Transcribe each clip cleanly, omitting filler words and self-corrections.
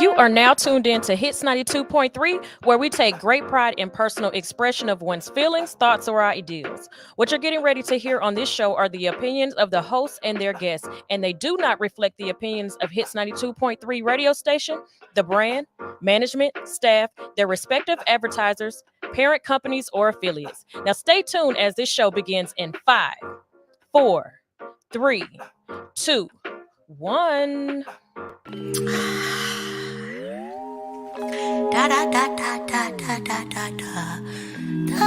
You are now tuned in to Hits 92.3, where we take great pride in personal expression of one's feelings, thoughts, or ideals. What you're getting ready to hear on this show are the opinions of the hosts and their guests, and they do not reflect the opinions of Hits 92.3 radio station, the brand, management, staff, their respective advertisers, parent companies, or affiliates. Now stay tuned as this show begins in 5, 4, 3, 2, 1. Da da da da da da da da da da.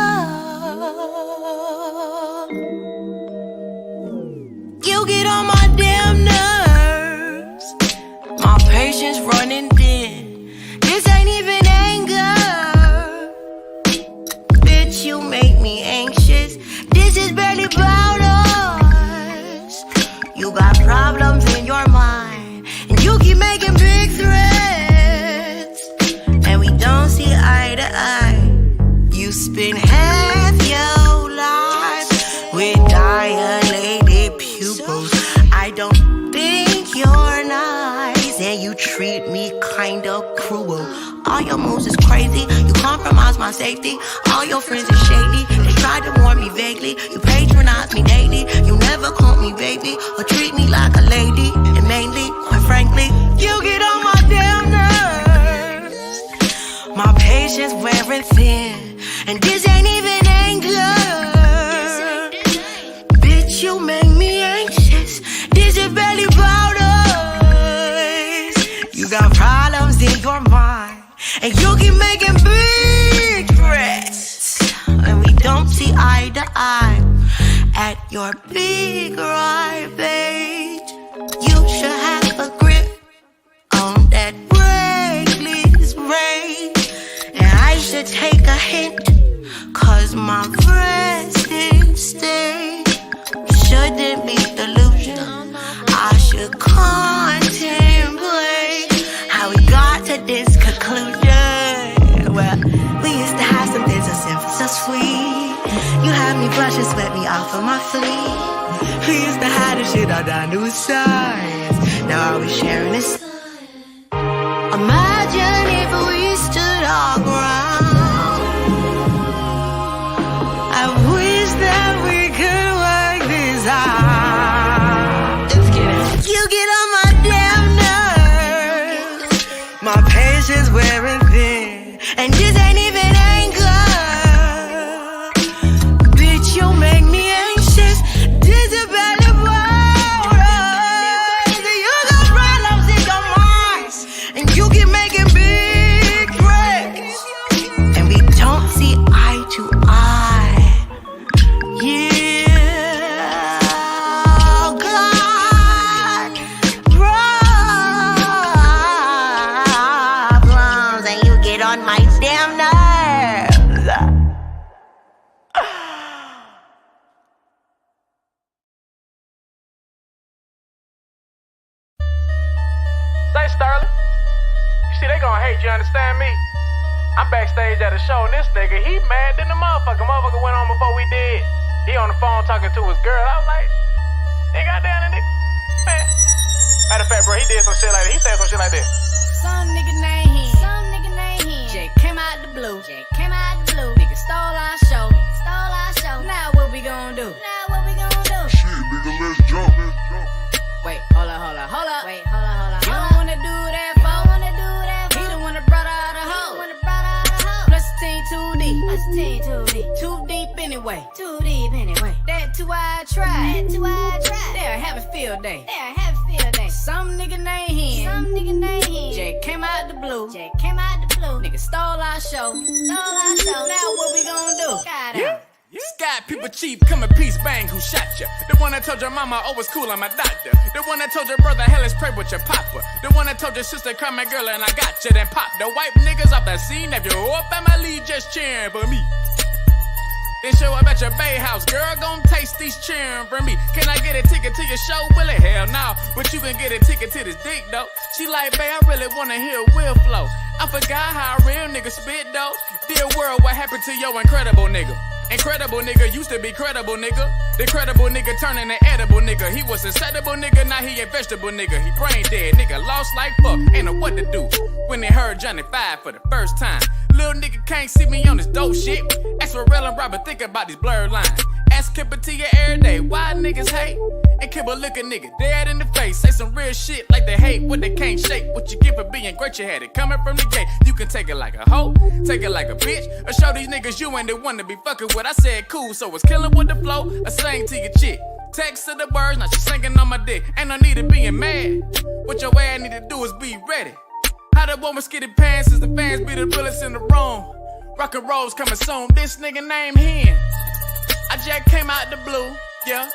You get on my damn nerves. My patience running thin. This ain't even anger. Bitch, you make me anxious. This is barely about us. You got problems in your mind, and you keep making big threats. Don't see eye to eye. You spend half your life with dilated pupils. I don't think you're nice, and you treat me kinda cruel. All your moves is crazy. You compromise my safety. All your friends are shady. They try to warn me vaguely. You patronize me daily. You never call me baby or treat me like a lady. And mainly, quite frankly, you get on my damn nerves. My patience wearing thin, and this ain't even anger. Bitch, you make me anxious. This is barely about us. You got problems in your mind, and you keep making big threats. And we don't see eye to eye at your big right page. You should have a grip on that reckless rage. I should take a hint, cause my resting state shouldn't be delusion. I should contemplate how we got to this conclusion. Well, we used to have something so simple, so sweet. You had me blush and sweat me off of my fleet. We used to have this shit all down to a science. Now are we sharing this? Imagine if we stood our ground. I wish that we could work this out. Just kidding. You get on my damn nerves. My patience wearing thin, and this ain't even anger. Bitch, you make me anxious. This is bad about us. You got problems in your mind, and you keep making big threats, and we don't see eye to eye. Yeah, oh God, problems, and you get on my damn nerves. Say, Sterling, you see they gon' hate you, understand me? I'm backstage at a show, and this nigga, he mad than the motherfucker. Motherfucker went on before we did. He on the phone talking to his girl. I was like, hey, goddamn, the nigga, man. Matter of fact, bro, he did some shit like that. He said some shit like this. Some nigga named him. Some nigga named him. Jay came out the blue. Jay came out the blue. Nigga stole our show. Nigga stole our show. Now what we gon' do? Now what we gon' do? Shit, nigga, let's jump. Wait, hold up. Wait, hold up. You don't wanna do that, fo. He the one that brought out a hoe. Plus the team too deep. Too deep anyway. That two-eyed tribe. They'll have a field day. Some nigga named him. Jay came out the blue. Nigga stole our show. Now what we gon' do? Yeah. Sky people cheap, come in peace, bang, who shot ya? The one that told your mama, oh, it's cool, I'm a doctor. The one that told your brother, hell, let's pray with your papa. The one that told your sister, come my girl, and I got you, then pop. The white niggas off the scene, if your whole family just cheering for me. Then show up at your bay house, girl, gon' taste these cheering for me. Can I get a ticket to your show? Will it? Hell no, but you can get a ticket to this dick, though. She like, babe, I really wanna hear Will flow. I forgot how a real nigga spit though. Dear world, what happened to your incredible nigga? Incredible nigga used to be credible nigga. The credible nigga turning an edible nigga. He was a settable nigga, now he a vegetable nigga. He brain dead, nigga lost like fuck. Ain't know what to do when they heard Johnny 5 for the first time. Little nigga can't see me on this dope shit. Ask Pharrell and Robert, think about these blurred lines. Ask Kipper to you every day, why niggas hate? And Kipper look a nigga dead in the face. Say some real shit like they hate what they can't shake. What you get for being great, you had it coming from the gate. You can take it like a hoe, take it like a bitch, or show these niggas you ain't the one to be fucking with. I said cool, so it's killing with the flow, or sing to your chick. Text to the words, now she singing on my dick. Ain't no need of being mad. What your ass need to do is be ready. How the woman skitty pants is the fans be the realest in the room. Rock and roll's coming soon. This nigga named Hen. I just came out the blue, yeah.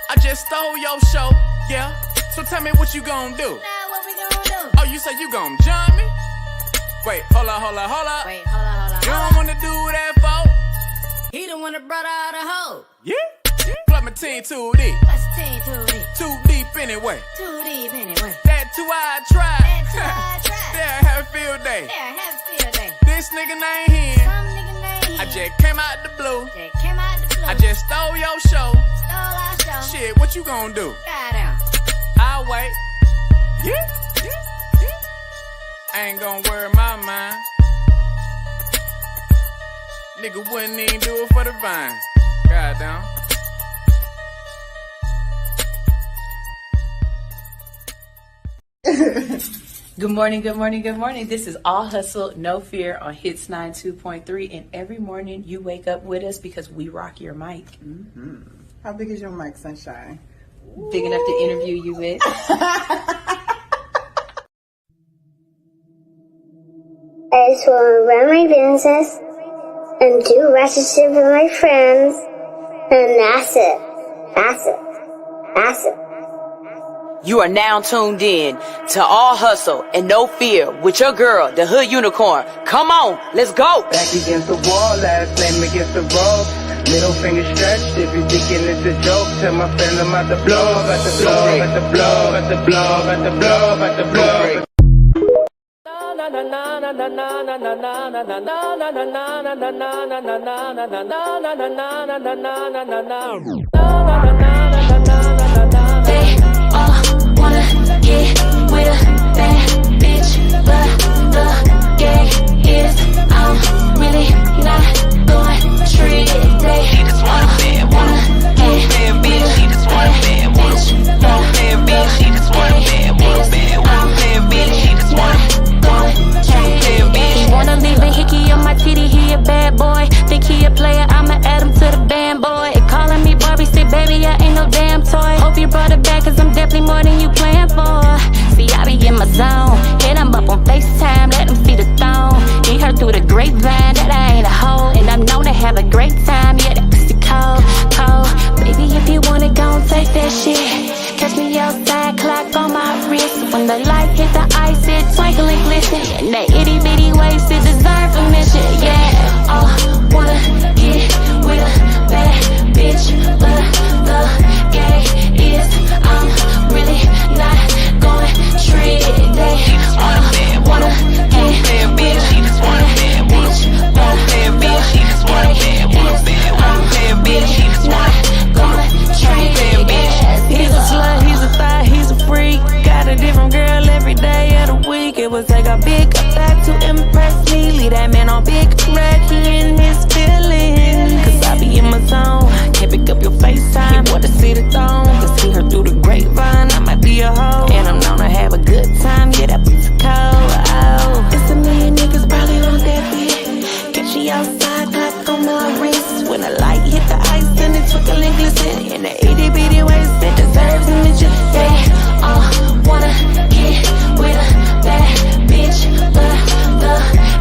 I just stole your show, yeah. So tell me what you gon' do. Now what we gon' do? Oh, you say you gon' jump me? Wait, hold up. Wait, hold on. You don't wanna do that, for? He the one that brought out the hoe. Yeah. Plug my team too deep. What's 10 too deep? Too deep anyway. Too deep anyway. That too I tried. That's why I tried. Yeah, have a field day. Yeah, have a field day. This nigga named Hen. Some nigga named I just came out the blue. Just came out the blue. I just stole your show. Stole our show. Shit, what you gon' do? Goddamn. I'll wait. Yeah. I ain't gon' worry my mind. Nigga wouldn't even do it for the vine. Goddamn. Good morning. This is All Hustle, No Fear on Hits 92.3. And every morning you wake up with us because we rock your mic. How big is your mic, Sunshine? Big enough to interview you with. I just want to run my business and do relationship with my friends. And that's it. You are now tuned in to All Hustle and No Fear with your girl, the Hood Unicorn. Come on, let's go. Back against the wall, last name against the rope. Middle finger stretched, if you thinking it's a joke, tell my friend I'm about to blow, about to blow, about to blow, about to blow, about to blow, about to blow. Wanna get with a bad bitch, but the gag is I'm really not going to treat it. They wanna get with a bad bitch, but the gag is I'm really not going to treat it. He wanna leave a hickey on my titty, he a bad boy. Think he a player, I'ma add him to the band, boy. Calling me Barbie, say baby, I ain't no damn toy. Hope you brought it back, cause I'm definitely more than you planned for. See, I be in my zone, hit him up on FaceTime, let him see the thong. He heard through the grapevine that I ain't a hoe, and I'm known to have a great time, yeah, that pussy cold. Baby, if you want it, gon' take that shit. Catch me outside, clock on my wrist. When the light hit the ice, it twinkle and glisten. And that itty bitty waist, it deserve a mention, yeah. Wanna get with a bad bitch, but the gag is I'm really not going to treat it. They wanna get with a bad bitch, but the gag is I'm really not going to treat it. He's a slut, he's a thot, he's a freak. Got a different girl every day of the week. It would take a big effect to impress me. Leave that man on big red, he in his feelings. Cause I be in my zone, can't pick up your FaceTime. Want to see the thong, cause see her through the grapevine. I might be a hoe, and I'm known to have a good time. Yeah, that pussy cold, It's a million niggas probably want that bitch. Catch me outside, clock on my wrist. When the light hit the ice, then it twinkle and glisten. And the itty bitty waist, it deserves a mention. They wanna get with a bad bitch, but the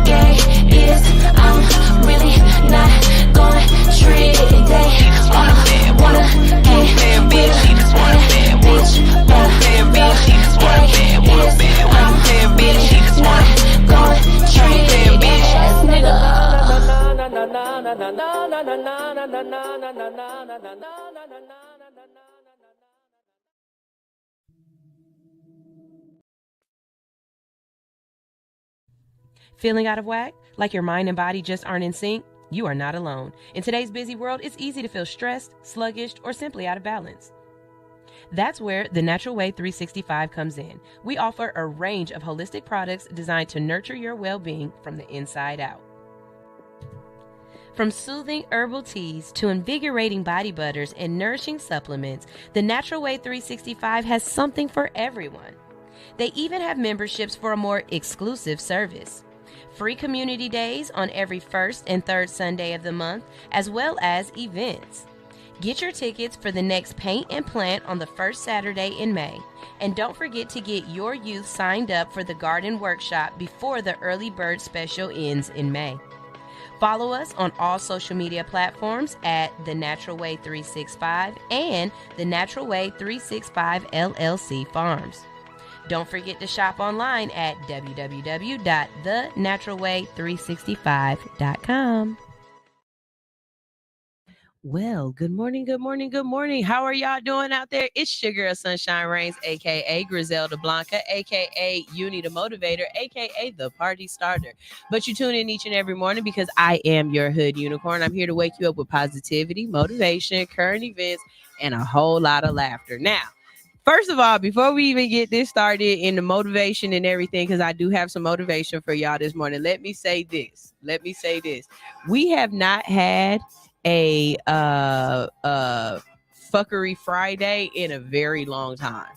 gag is I'm really not going to treat it. They wanna get with a bad bitch, but the gag is I'm really not going to treat it. Ass nigga. Feeling out of whack? Like your mind and body just aren't in sync? You are not alone. In today's busy world, it's easy to feel stressed, sluggish, or simply out of balance. That's where the Natural Way 365 comes in. We offer a range of holistic products designed to nurture your well-being from the inside out. From soothing herbal teas to invigorating body butters and nourishing supplements, the Natural Way 365 has something for everyone. They even have memberships for a more exclusive service. Free community days on every first and third Sunday of the month, as well as events. Get your tickets for the next Paint and Plant on the first Saturday in May. And don't forget to get your youth signed up for the garden workshop before the early bird special ends in May. Follow us on all social media platforms at The Natural Way 365 and The Natural Way 365 LLC Farms. Don't forget to shop online at www.thenaturalway365.com. Well, good morning, good morning, good morning. How are y'all doing out there? It's your girl, Sunshine Reigns, a.k.a. Griselda Blanca, a.k.a. Uni the Motivator, a.k.a. the Party Starter. But you tune in each and every morning because I am your hood unicorn. I'm here to wake you up with positivity, motivation, current events, and a whole lot of laughter. Now, first of all, before we even get this started in the motivation and everything, because I do have some motivation for y'all this morning, let me say this. We have not had a fuckery Friday in a very long time.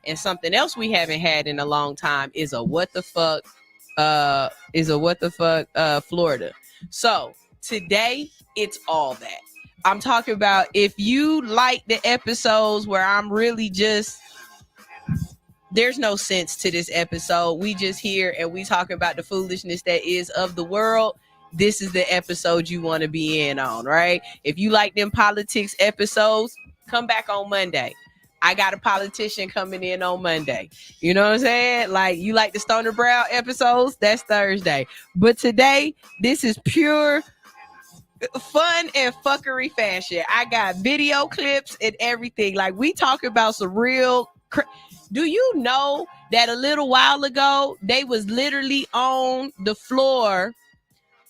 And something else we haven't had in a long time is a what the fuck Florida. So today it's all that. I'm talking about if you like the episodes where I'm really just, there's no sense to this episode. We just here and we talking about the foolishness that is of the world. This is the episode you want to be in on, right? If you like them politics episodes, come back on Monday. I got a politician coming in on Monday. You know what I'm saying? Like, you like the Stoner Brown episodes? That's Thursday. But today, this is pure fun and fuckery fashion. I got video clips and everything. Like, we talk about some real... Do you know that a little while ago, they was literally on the floor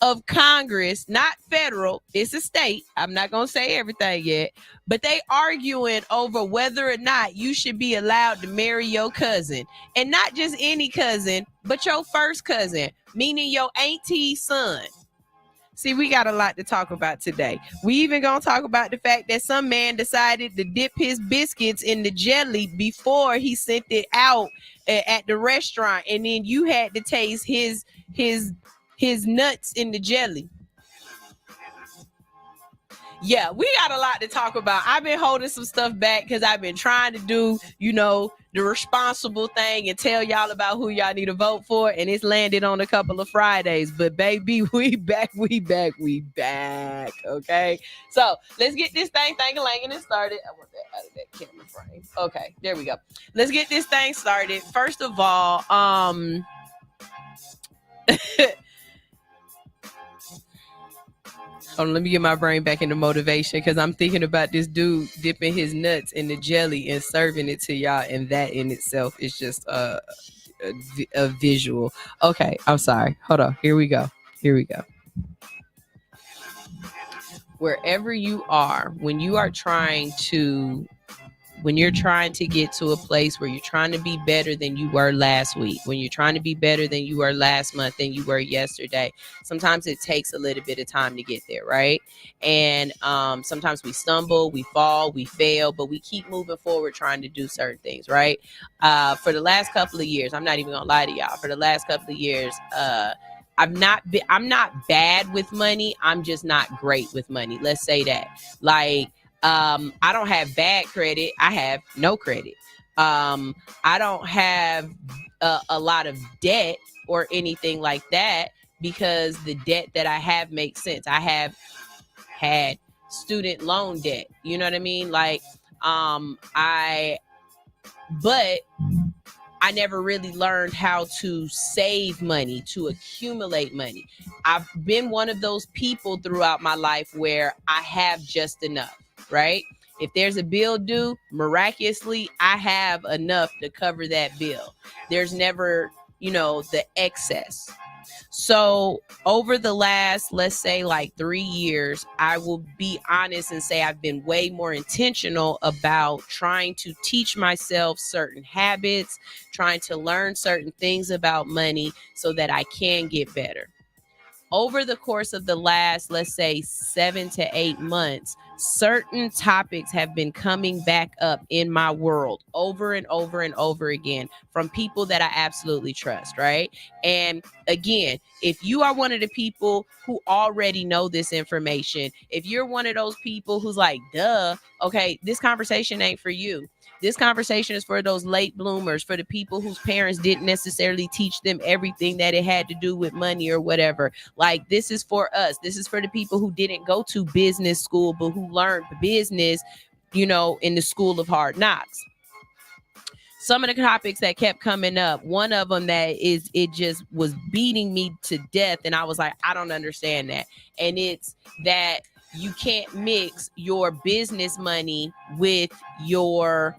of Congress, not federal, it's a state. I'm not going to say everything yet, but they arguing over whether or not you should be allowed to marry your cousin, and not just any cousin, but your first cousin, meaning your auntie's son. See, we got a lot to talk about today. We even going to talk about the fact that some man decided to dip his biscuits in the jelly before he sent it out at the restaurant, and then you had to taste his nuts in the jelly. Yeah, we got a lot to talk about. I've been holding some stuff back because I've been trying to do, the responsible thing and tell y'all about who y'all need to vote for. And it's landed on a couple of Fridays. But baby, we back. Okay. So let's get this thing thang-a-langing and started. I want that out of that camera frame. Okay, there we go. Let's get this thing started. First of all, let me get my brain back into motivation because I'm thinking about this dude dipping his nuts in the jelly and serving it to y'all, and that in itself is just a visual. Okay, I'm sorry. Hold on. Here we go. Wherever you are, when you're trying to get to a place where you're trying to be better than you were last week, when you're trying to be better than you were last month, than you were yesterday, sometimes it takes a little bit of time to get there, right? And sometimes we stumble, we fall, we fail, but we keep moving forward trying to do certain things, right? For the last couple of years, I'm not even gonna lie to y'all, for the last couple of years, I'm not bad with money. I'm just not great with money. Let's say that. Like, I don't have bad credit. I have no credit. I don't have a lot of debt or anything like that because the debt that I have makes sense. I have had student loan debt. You know what I mean? Like, but I never really learned how to save money, to accumulate money. I've been one of those people throughout my life where I have just enough. Right? If there's a bill due, miraculously, I have enough to cover that bill. There's never, the excess. So over the last, let's say like 3 years, I will be honest and say I've been way more intentional about trying to teach myself certain habits, trying to learn certain things about money so that I can get better. Over the course of the last, let's say 7 to 8 months, certain topics have been coming back up in my world over and over and over again from people that I absolutely trust, right? And again, if you are one of the people who already know this information, if you're one of those people who's like, duh, okay, this conversation ain't for you. This conversation is for those late bloomers, for the people whose parents didn't necessarily teach them everything that it had to do with money or whatever. Like, this is for us. This is for the people who didn't go to business school, but who learned business, in the school of hard knocks. Some of the topics that kept coming up, one of them it just was beating me to death. And I was like, I don't understand that. And it's that you can't mix your business money with your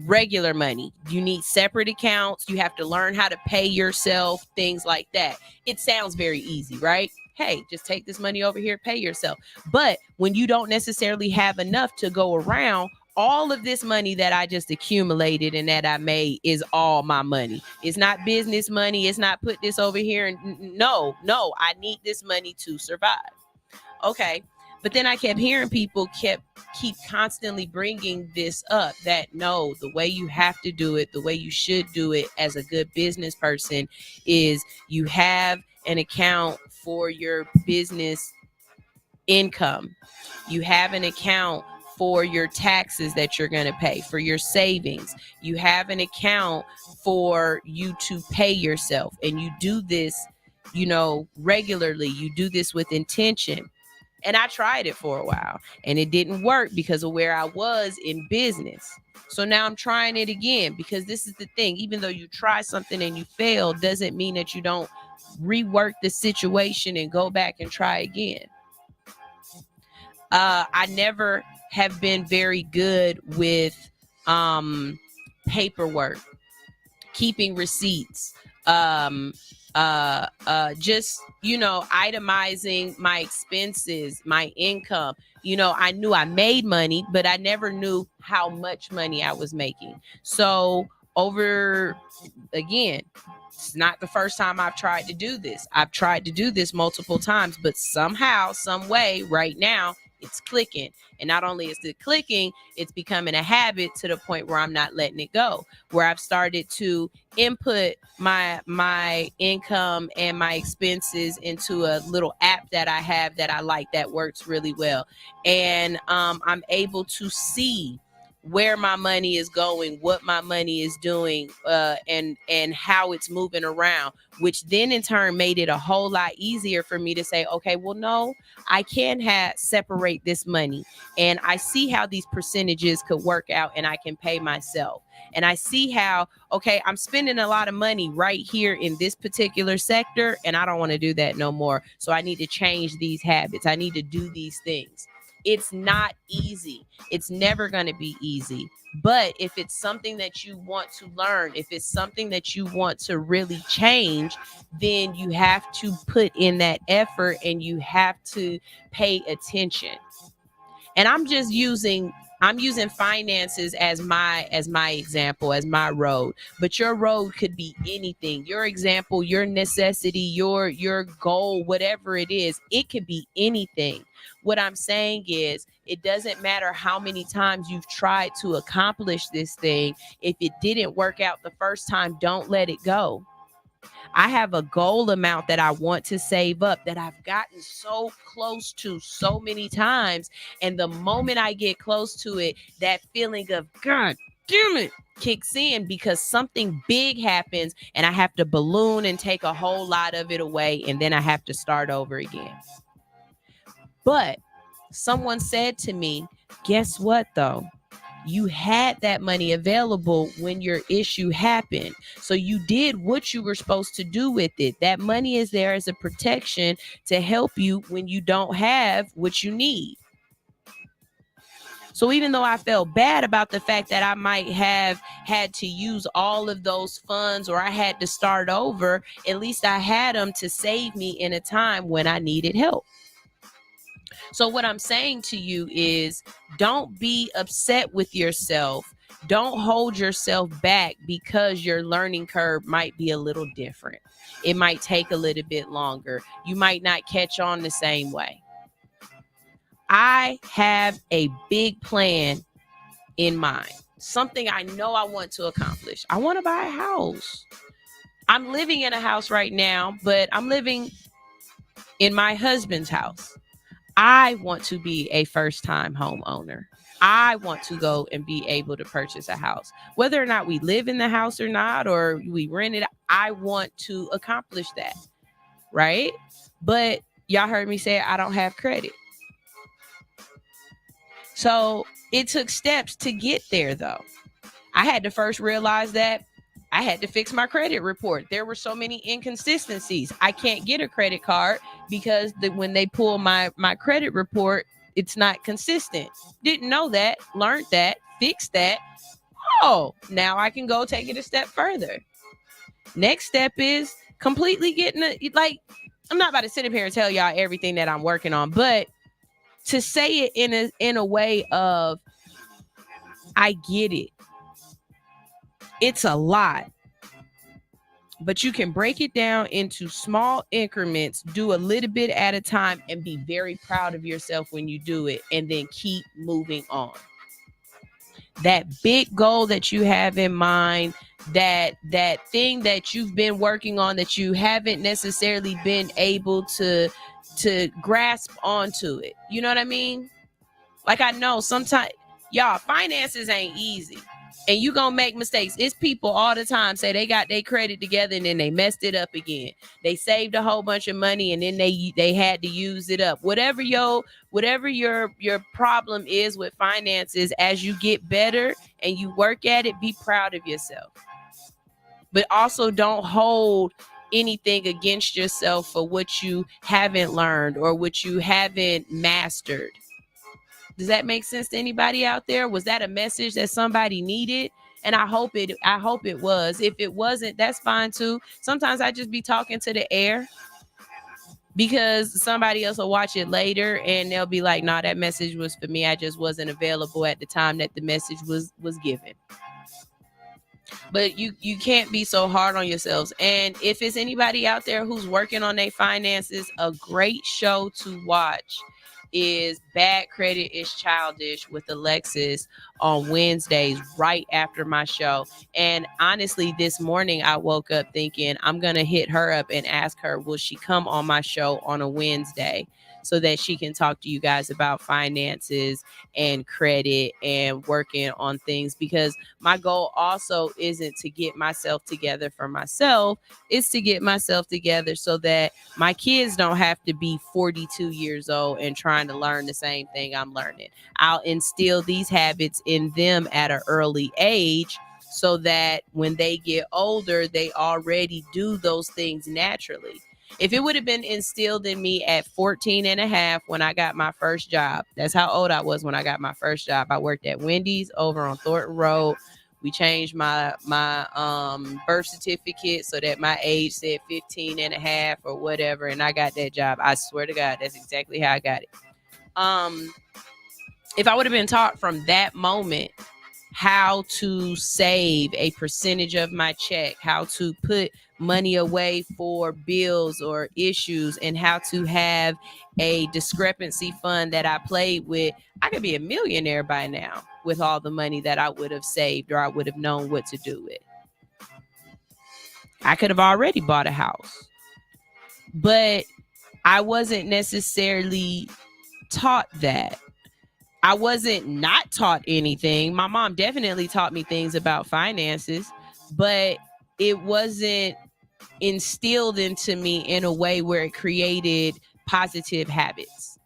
regular money. You need separate accounts. You have to learn how to pay yourself, things like that. It sounds very easy, right? Hey, just take this money over here, pay yourself. But when you don't necessarily have enough to go around, all of this money that I just accumulated and that I made is all my money. It's not business money. It's not put this over here. And no, I need this money to survive. Okay. But then I kept hearing people keep constantly bringing this up, that no, the way you have to do it, the way you should do it as a good business person is you have an account for your business income. You have an account for your taxes that you're going to pay, for your savings. You have an account for you to pay yourself. And you do this, regularly. You do this with intention. And I tried it for a while and it didn't work because of where I was in business. So now I'm trying it again, because this is the thing. Even though you try something and you fail, doesn't mean that you don't rework the situation and go back and try again. I never have been very good with paperwork, keeping receipts, just, itemizing my expenses, my income. I knew I made money, but I never knew how much money I was making. So again, it's not the first time I've tried to do this. I've tried to do this multiple times, but somehow, some way right now, it's clicking. And not only is it clicking, it's becoming a habit to the point where I'm not letting it go, where I've started to input my income and my expenses into a little app that I have that I like, that works really well. And I'm able to see where my money is going, what my money is doing, and how it's moving around, which then in turn made it a whole lot easier for me to say, okay, well, no, I can separate this money. And I see how these percentages could work out and I can pay myself. And I see how, okay, I'm spending a lot of money right here in this particular sector, and I don't want to do that no more. So I need to change these habits. I need to do these things. It's not easy. It's never going to be easy. But if it's something that you want to learn, if it's something that you want to really change, then you have to put in that effort and you have to pay attention. And I'm using finances as my example, as my road. But your road could be anything. Your example, your necessity, your goal, whatever it is, it could be anything. What I'm saying is, it doesn't matter how many times you've tried to accomplish this thing. If it didn't work out the first time, don't let it go. I have a goal amount that I want to save up that I've gotten so close to so many times. And the moment I get close to it, that feeling of, God damn it, kicks in, because something big happens and I have to balloon and take a whole lot of it away. And then I have to start over again. But someone said to me, guess what, though? You had that money available when your issue happened. So you did what you were supposed to do with it. That money is there as a protection to help you when you don't have what you need. So even though I felt bad about the fact that I might have had to use all of those funds or I had to start over, at least I had them to save me in a time when I needed help. So what I'm saying to you is, don't be upset with yourself. Don't hold yourself back because your learning curve might be a little different. It might take a little bit longer. You might not catch on the same way. I have a big plan in mind, something I know I want to accomplish. I want to buy a house. I'm living in a house right now, but I'm living in my husband's house. I want to be a first-time homeowner. I want to go and be able to purchase a house. Whether or not we live in the house or not, or we rent it, I want to accomplish that, right? But y'all heard me say I don't have credit. So it took steps to get there, though. I had to first realize that I had to fix my credit report. There were so many inconsistencies. I can't get a credit card because when they pull my credit report, it's not consistent. Didn't know that, learned that, fixed that. Oh, now I can go take it a step further. Next step is completely getting I'm not about to sit up here and tell y'all everything that I'm working on, but to say it in a way of, I get it. It's a lot. But you can break it down into small increments, do a little bit at a time, and be very proud of yourself when you do it, and then keep moving on. That big goal that you have in mind, that thing that you've been working on that you haven't necessarily been able to grasp onto it. You know what I mean? Like, I know sometimes, y'all, finances ain't easy. And you gonna make mistakes. It's people all the time say they got their credit together and then they messed it up again. They saved a whole bunch of money and then they had to use it up. Whatever your problem is with finances, as you get better and you work at it, be proud of yourself. But also don't hold anything against yourself for what you haven't learned or what you haven't mastered. Does that make sense to anybody out there? Was that a message that somebody needed? And I hope it was. If it wasn't, that's fine too. Sometimes I just be talking to the air because somebody else will watch it later and they'll be like, nah, that message was for me. I just wasn't available at the time that the message was given. But you can't be so hard on yourselves. And if it's anybody out there who's working on their finances, a great show to watch is Bad Credit is Childish with Alexis on Wednesdays right after my show. And honestly, this morning I woke up thinking I'm going to hit her up and ask her, will she come on my show on a Wednesday so that she can talk to you guys about finances and credit and working on things? Because my goal also isn't to get myself together for myself. It's to get myself together so that my kids don't have to be 42 years old and trying to learn the same thing I'm learning. I'll instill these habits in them at an early age so that when they get older, they already do those things naturally. If it would have been instilled in me at 14 and a half when I got my first job, that's how old I was when I got my first job. I worked at Wendy's over on Thornton Road. We changed my birth certificate so that my age said 15 and a half or whatever, and I got that job. I swear to God, that's exactly how I got it. If I would have been taught from that moment how to save a percentage of my check, how to put money away for bills or issues, and how to have a discrepancy fund that I played with, I could be a millionaire by now with all the money that I would have saved, or I would have known what to do with. I could have already bought a house, but I wasn't necessarily taught that. I wasn't not taught anything. My mom definitely taught me things about finances, but it wasn't instilled into me in a way where it created positive habits.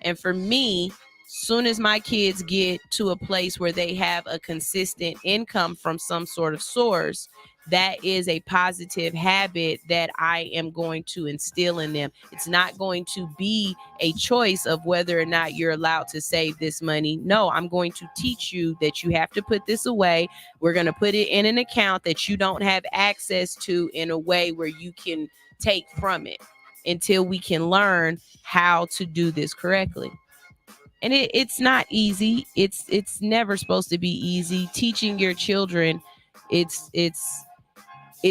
And for me, soon as my kids get to a place where they have a consistent income from some sort of source, that is a positive habit that I am going to instill in them. It's not going to be a choice of whether or not you're allowed to save this money. No, I'm going to teach you that you have to put this away. We're going to put it in an account that you don't have access to in a way where you can take from it until we can learn how to do this correctly. And it's not easy. It's never supposed to be easy. Teaching your children, it's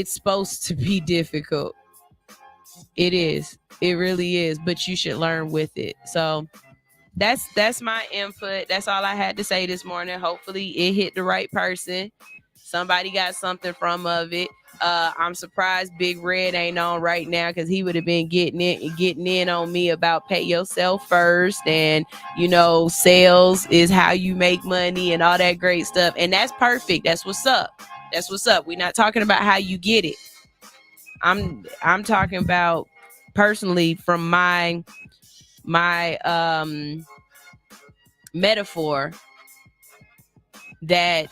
supposed to be difficult. It is. It really is. But you should learn with it. So that's my input. That's all I had to say this morning. Hopefully it hit the right person. Somebody got something from of it. I'm surprised Big Red ain't on right now, because he would have been getting in on me about pay yourself first, and sales is how you make money and all that great stuff. And that's perfect. That's what's up. That's what's up. We're not talking about how you get it. I'm talking about personally from my metaphor, that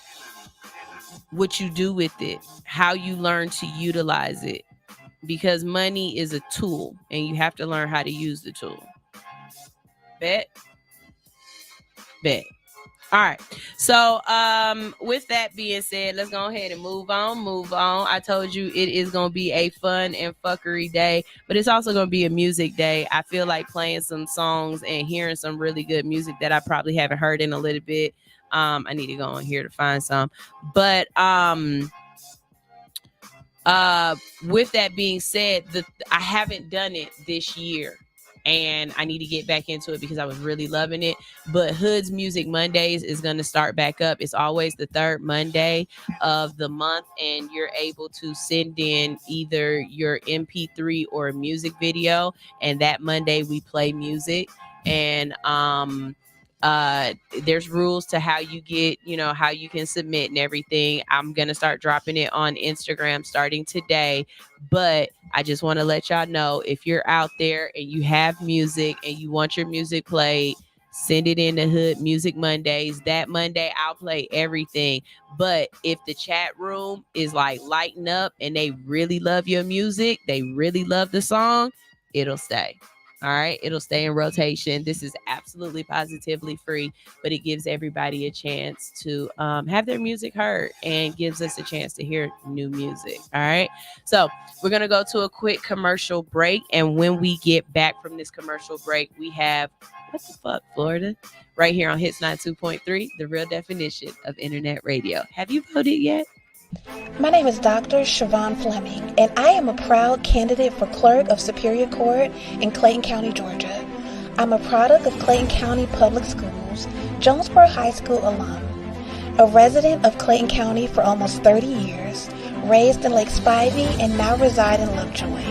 what you do with it, how you learn to utilize it, because money is a tool and you have to learn how to use the tool. Bet. All right. So with that being said, let's go ahead and move on. I told you it is going to be a fun and fuckery day, but it's also going to be a music day. I feel like playing some songs and hearing some really good music that I probably haven't heard in a little bit. I need to go on here to find some, but with that being said, I haven't done it this year, and I need to get back into it because I was really loving it. But Hood's Music Mondays is going to start back up. It's always the third Monday of the month, and you're able to send in either your MP3 or a music video, and that Monday we play music. And there's rules to how you get, how you can submit and everything. I'm going to start dropping it on Instagram starting today, but I just want to let y'all know, if you're out there and you have music and you want your music played, send it in to Hood Music Mondays. That Monday I'll play everything. But if the chat room is like lighting up and they really love your music, they really love the song, it'll stay. All right, it'll stay in rotation. This is absolutely positively free, but it gives everybody a chance to have their music heard and gives us a chance to hear new music. All right, so we're going to go to a quick commercial break. And when we get back from this commercial break, we have What the Fuck, Florida, right here on Hits 92.3, the real definition of internet radio. Have you voted yet? My name is Dr. Siobhan Fleming, and I am a proud candidate for Clerk of Superior Court in Clayton County, Georgia. I'm a product of Clayton County Public Schools, Jonesboro High School alum, a resident of Clayton County for almost 30 years, raised in Lake Spivey, and now reside in Lovejoy.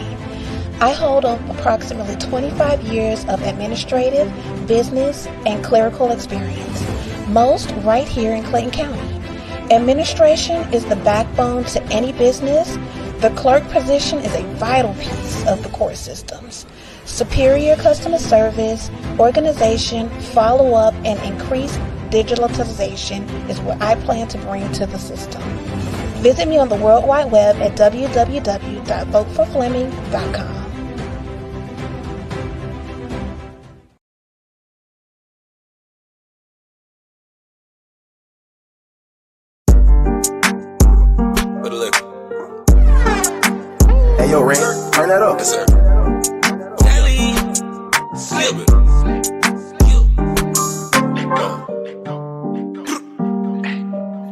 I hold approximately 25 years of administrative, business, and clerical experience, most right here in Clayton County. Administration is the backbone to any business. The clerk position is a vital piece of the court systems. Superior customer service, organization, follow-up, and increased digitalization is what I plan to bring to the system. Visit me on the World Wide Web at www.voteforfleming.com. Hey, yo, Ray, turn that up. Yes, sir. Slip it.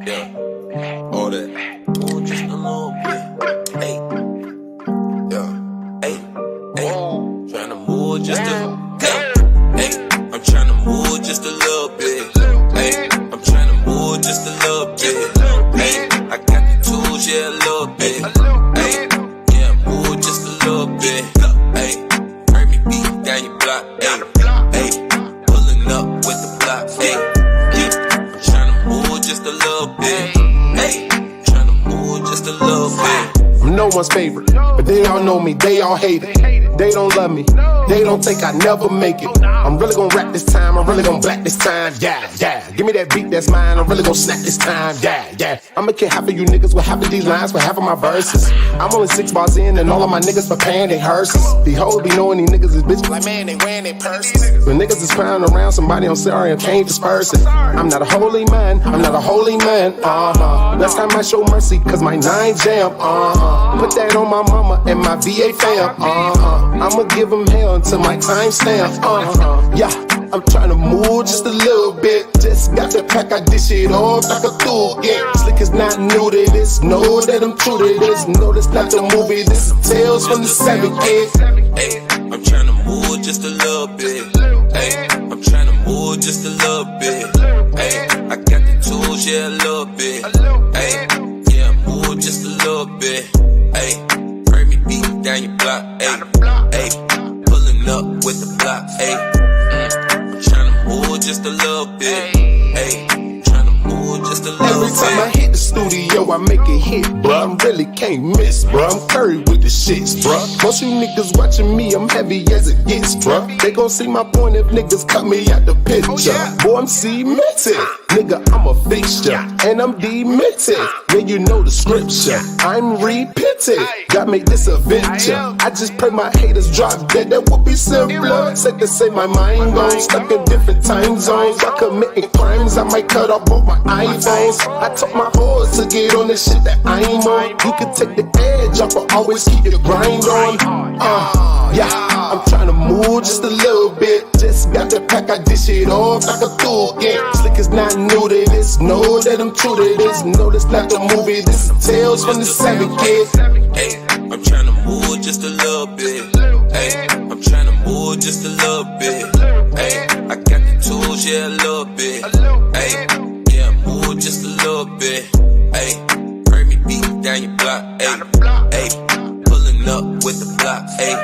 Yeah. All that. Oh, just a little bit. Hey. Yeah. Hey. Hey. Tryna move just a. Hey. Hey. I'm tryna move just a little bit. Hey. I'm tryna move just a little bit. Hey. I got the tools, yeah, a little bit. Hey. Just a little bit, ayy. Heard me beat down your block, ayy. Ayy, pulling up with the block, ayy. Yeah, I'm tryna move just a little bit, ayy. Tryna move just a little bit. I'm no one's favorite. But they all know me, they all hate it. They don't love me, they don't think I never make it. I'm really gonna rap this time, I'm really gonna black this time, yeah, yeah. Give me that beat that's mine, I'm really gonna snap this time, yeah, yeah. I'ma kill half of you niggas with half of these lines for half of my verses. I'm only 6 bars in and all of my niggas preparing their hearses. These hoes be knowing these niggas is bitches like, man, they wearing their purses. When niggas is crying around somebody, I'm sorry, I can't disperse it. I'm not a holy man, I'm not a holy man, Last time I show mercy, cause my 9 jam, Put that on my mama and my VA fam, I'ma give them hell until my time stamp, Yeah, I'm tryna move just a little bit. Just got the pack, I dish it off like a tool. Yeah, Slick is not new to this. Know that I'm true to this. No, this not the movie. This is Tales from the 7 kid. Hey, I'm tryna move just a little bit. Hey, I'm tryna move just a little bit. Hey, I got the tools, yeah, a little bit. Hey, yeah, move just a little bit. Hey, bring me beat down your block. Hey, pulling up with the block. Hey, tryna move just a little bit. Hey, tryna move just a little bit. Every time I hit the studio, I make it hit, bruh. I really can't miss, bruh. I'm curry with the shits, bruh. Most you niggas watching me, I'm heavy as it gets, bruh. They gon' see my point if niggas cut me out the picture. Boy, I'm cemented. Nigga, I'm a fixture, and I'm demented. Yeah, you know the scripture. I'm repented. God made this a venture. I just pray my haters drop dead. That would be simpler. Said to say my mind gone, stuck in different time zones. By committing crimes, I might cut off both my iPhones. I told my hoes to get on the shit that I'm on. You can take the edge off, but always keep your grind on. Yeah, I'm tryna move just a little bit. Just got the pack, I dish it off like a tool. Yeah, Slick is not new to this. Know that I'm true to this. No, this not the movie. This is Tales from the 7 kid. Hey, I'm tryna move just a little bit. Hey, I'm tryna move just a little bit. Hey, I got the tools, yeah, a little bit. Hey, yeah, move just a little bit. Hey, bring me beat down your block. Hey, pulling up with the block. Hey,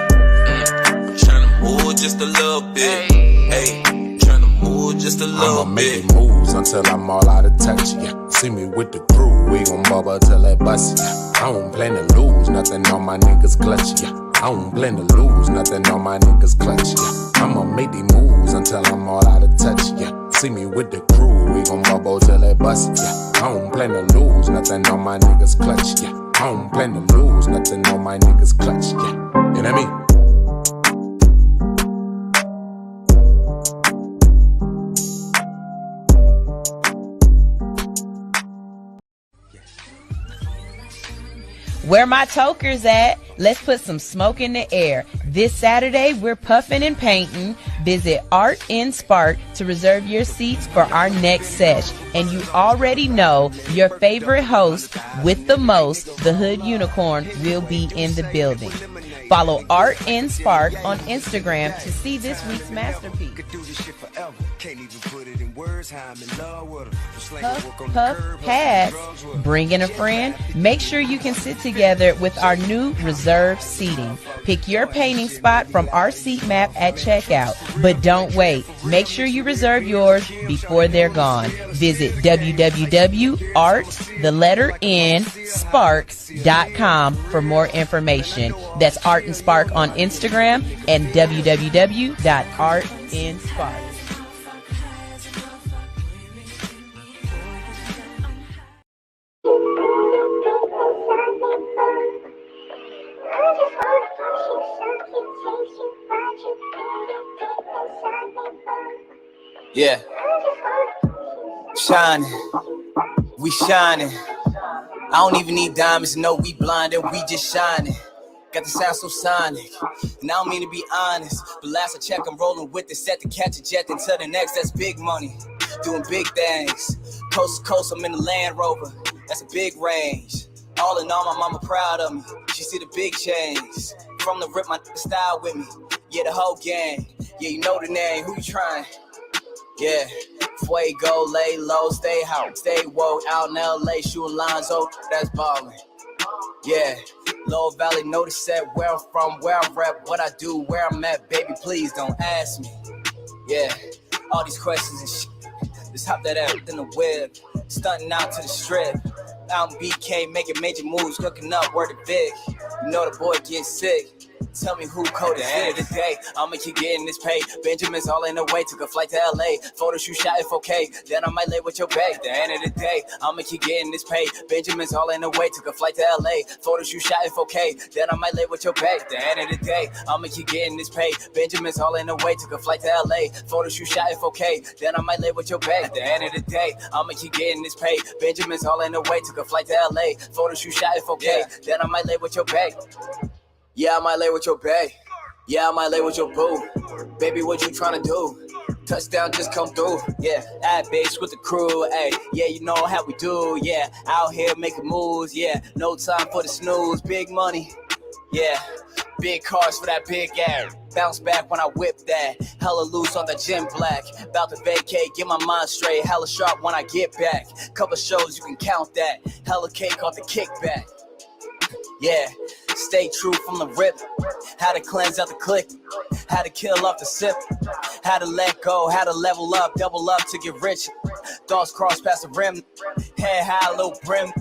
tryna move just a little bit. Hey, tryna move just a little I'ma bit. make moves until I'm all out of touch, yeah. See me with the crew, we gon' bubble till it bust, yeah. I don't plan to lose, nothing on my niggas clutch, yeah. I don't plan to lose, nothing on my niggas clutch, yeah. I'ma make these moves until I'm all out of touch, yeah. See me with the crew, we gon' bubble till it bust, yeah. I don't plan to lose, nothing on my niggas clutch, yeah. I don't plan to lose, nothing on my niggas clutch, yeah. You know what I mean? Where my tokers at? Let's put some smoke in the air. This Saturday, we're puffing and painting. Visit Art in Spark to reserve your seats for our next sesh. And you already know your favorite host with the most, the Hood Unicorn, will be in the building. Follow Art in Spark on Instagram to see this week's masterpiece. Puff, pass, bring in a friend. Make sure you can sit together with our new reserved seating. Pick your painting spot from our seat map at checkout. But don't wait. Make sure you reserve yours before they're gone. Visit www.artspark.com for more information. That's Art and Spark on Instagram and www.artinspark. Yeah. Shining. We shining. I don't even need diamonds to know we blinded. We just shining. Got the sound so sonic. And I don't mean to be honest, but last I check, I'm rolling with the set to catch a jet until the next. That's big money. Doing big things. Coast to coast, I'm in the Land Rover. That's a big range. All in all, my mama proud of me. She see the big change. From the rip, my style with me. Yeah, the whole gang. Yeah, you know the name. Who you trying? Yeah, Fuego, lay low, stay out, stay woke, out in LA, shooting lines, oh, that's ballin'. Yeah, Low Valley, know the set, where I'm from, where I rep, what I do, where I'm at, baby, please don't ask me. Yeah, all these questions and shit, just hop that ass in the whip, stunting out to the strip. Out in BK, making major moves, cooking up, word to Vic. You know the boy gets sick. Tell me who coded it. End of the day, I'ma keep getting this pay. Benjamin's all in the way. Took a flight to LA. Photo shoot shot if okay. Then I might lay with your bae. At the end of the day, I'ma keep getting this pay. Benjamin's all in the way. Took a flight to LA. Photo shoot shot if okay. Then I might lay with your bae. At the end of the day, I'ma keep getting this pay. Benjamin's all in the way. Took a flight to LA. Photo shoot shot if okay. Then I might lay with your bae. At the end of the day, I'ma keep getting this pay. Benjamin's all in the way. Took a flight to LA. Photo shoot shot if okay. Then I might lay with your bae. Yeah, I might lay with your bae. Yeah, I might lay with your boo. Baby, what you tryna do? Touchdown just come through. Yeah, at base with the crew. Hey, yeah, you know how we do. Yeah, out here making moves. Yeah, no time for the snooze. Big money. Yeah, big cars for that big ass. Bounce back when I whip that. Hella loose on the gym black. About to vacate, get my mind straight. Hella sharp when I get back. Couple shows, you can count that. Hella cake off the kickback. Yeah, stay true from the rip. How to cleanse out the click. How to kill off the sip. How to let go. How to level up. Double up to get rich. Thoughts cross past the rim. Head high, little brim.